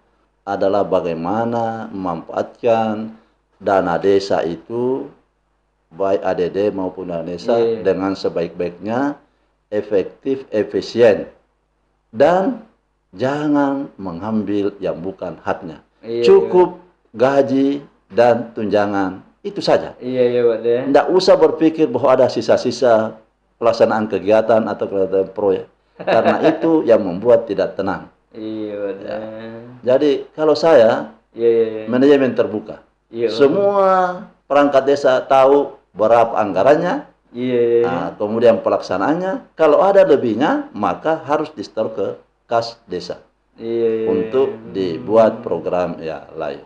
adalah bagaimana memanfaatkan dana desa itu, baik ADD maupun dana desa dengan sebaik-baiknya, efektif, efisien, dan jangan mengambil yang bukan haknya. Cukup gaji dan tunjangan, itu saja. Iya Pak De. Tidak usah berpikir bahwa ada sisa-sisa pelaksanaan kegiatan atau kegiatan proyek, karena itu yang membuat tidak tenang. Iya Pak De. Ya. Jadi kalau saya manajemen terbuka, semua perangkat desa tahu berapa anggarannya, kemudian pelaksanaannya. Kalau ada lebihnya, maka harus disetor ke kas desa untuk dibuat program lain.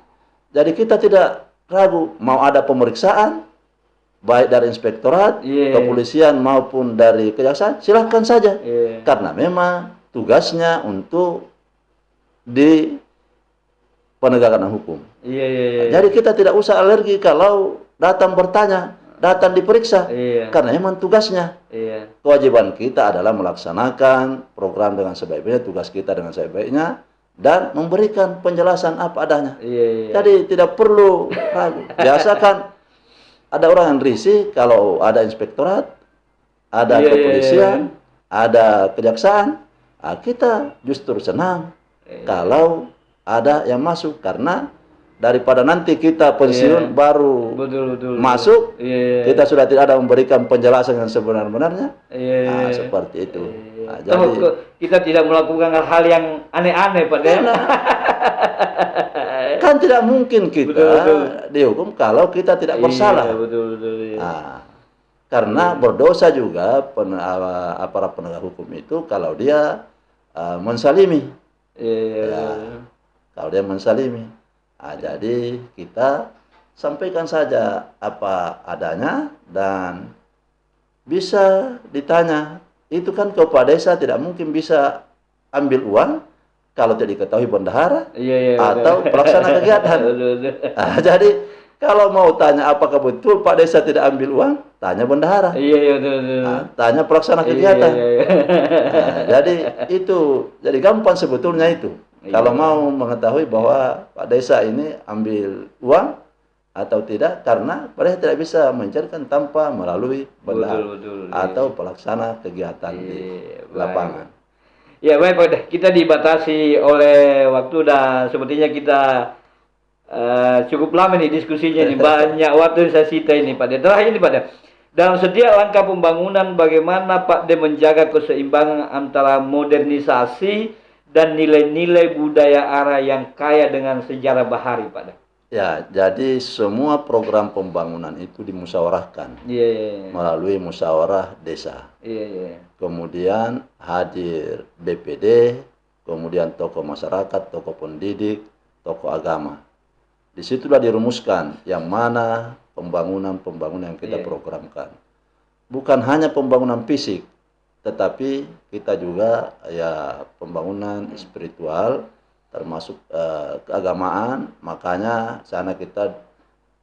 Jadi kita tidak ragu, mau ada pemeriksaan, baik dari inspektorat, kepolisian maupun dari kejaksaan, silahkan saja. Karena memang tugasnya untuk di penegakan hukum. Jadi kita tidak usah alergi kalau datang bertanya, datang diperiksa, karena memang tugasnya. Kewajiban kita adalah melaksanakan program dengan sebaik-baiknya, tugas kita dengan sebaik-baiknya, dan memberikan penjelasan apa adanya. Jadi tidak perlu ragu. Biasakan ada orang yang risih kalau ada inspektorat, ada kepolisian, ada kejaksaan. Kita justru senang kalau ada yang masuk, karena daripada nanti kita pensiun baru masuk, kita sudah tidak ada memberikan penjelasan yang sebenar-benarnya. Seperti itu. Jadi kita tidak melakukan hal yang aneh-aneh Pak De. Kan tidak mungkin kita dihukum kalau kita tidak bersalah. Karena berdosa juga aparat penegak hukum itu kalau dia mensalimi. Kalau dia mensalimi. Jadi kita sampaikan saja apa adanya dan bisa ditanya. Itu kan kepala desa tidak mungkin bisa ambil uang kalau tidak diketahui bendahara atau pelaksana kegiatan. Jadi kalau mau tanya apakah betul Pak Desa tidak ambil uang, tanya bendahara. Tanya pelaksana kegiatan. Jadi itu, jadi gampang sebetulnya itu. Iya. Kalau mau mengetahui bahwa Pak Desa ini ambil uang atau tidak, karena Pak Desa tidak bisa mencairkan tanpa melalui bendahara Betul, atau pelaksana kegiatan di lapangan. Ya baik Pak Deh, kita dibatasi oleh waktu dan sepertinya kita cukup lama nih diskusinya nih, banyak waktu yang saya sita ini Pak Deh. Terakhir ini Pak Deh, dalam setiap langkah pembangunan bagaimana Pak Deh menjaga keseimbangan antara modernisasi dan nilai-nilai budaya ARA yang kaya dengan sejarah bahari Pak Deh? Ya, jadi semua program pembangunan itu dimusyawarahkan melalui musyawarah desa. Kemudian hadir BPD, kemudian tokoh masyarakat, tokoh pendidik, tokoh agama. Disitulah dirumuskan yang mana pembangunan yang kita programkan. Bukan hanya pembangunan fisik, tetapi kita juga ya pembangunan spiritual, termasuk keagamaan. Makanya sana kita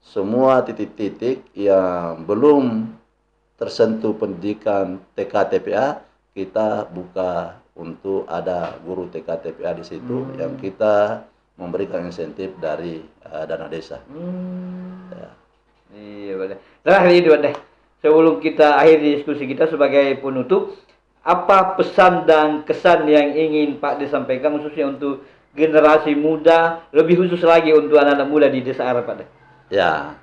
semua titik-titik yang belum tersentuh pendidikan TK-TPA kita buka untuk ada guru TK-TPA di situ yang kita memberikan insentif dari dana desa. Ya. Iya benar. Terakhir ini Pak Deh, sebelum kita akhiri diskusi kita sebagai penutup, apa pesan dan kesan yang ingin Pak Deh sampaikan khususnya untuk generasi muda, lebih khusus lagi untuk anak-anak muda di Desa ARA Pak Deh? Ya,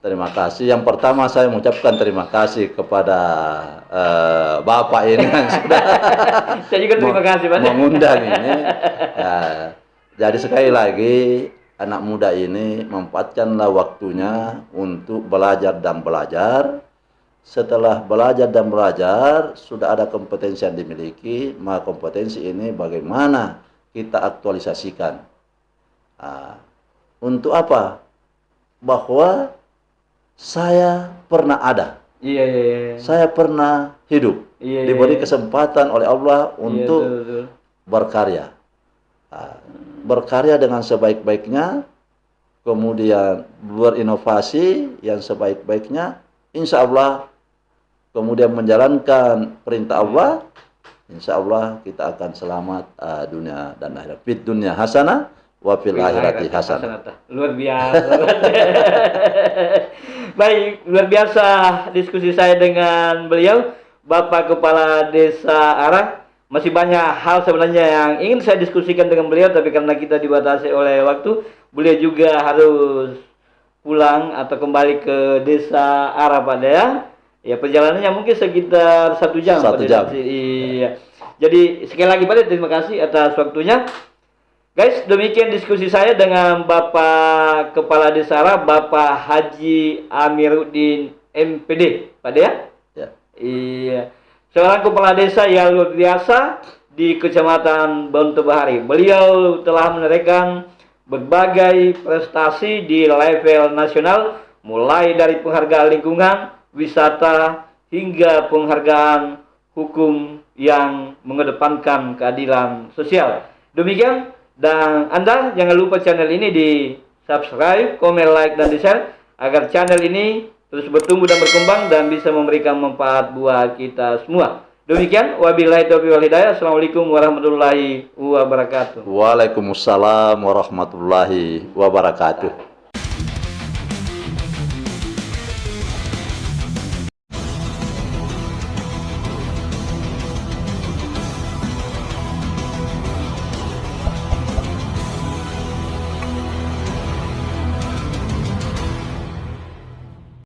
terima kasih. Yang pertama saya mengucapkan terima kasih kepada Bapak ini yang sudah saya juga terima kasih Pak Deh mengundang ini. Ya, jadi sekali lagi anak muda ini memanfaatkanlah waktunya untuk belajar dan belajar. Setelah belajar dan belajar, sudah ada kompetensi yang dimiliki, maka kompetensi ini bagaimana kita aktualisasikan. Untuk apa? Bahwa saya pernah ada. Saya pernah hidup. Diberi kesempatan oleh Allah untuk berkarya. Berkarya dengan sebaik-baiknya, kemudian berinovasi yang sebaik-baiknya, insya Allah, kemudian menjalankan perintah Allah, insya Allah kita akan selamat dunia dan akhirat. Fid dunya hasanah wa fil akhirati hasanah. Luar biasa. Baik, luar biasa diskusi saya dengan beliau, Bapak Kepala Desa ARA. Masih banyak hal sebenarnya yang ingin saya diskusikan dengan beliau, tapi karena kita dibatasi oleh waktu, beliau juga harus pulang atau kembali ke Desa ARA Pak Deh. Ya perjalanannya mungkin sekitar 1 jam. 1 jam. Iya. Jadi sekali lagi Pak Deh, terima kasih atas waktunya. Guys, demikian diskusi saya dengan Bapak Kepala Desa ARA, Bapak Haji Amiruddin MPD, Pak Deh ya? Ya. Iya. Seorang kepala desa yang luar biasa di Kecamatan Bontobahari. Beliau telah menorehkan berbagai prestasi di level nasional, mulai dari penghargaan lingkungan, wisata, hingga penghargaan hukum yang mengedepankan keadilan sosial. Demikian, dan Anda jangan lupa channel ini di subscribe, komen, like, dan di share agar channel ini terus bertumbuh dan berkembang dan bisa memberikan manfaat buat kita semua. Demikian, wabillahi taufiq wal hidayah. Assalamualaikum warahmatullahi wabarakatuh. Waalaikumsalam warahmatullahi wabarakatuh.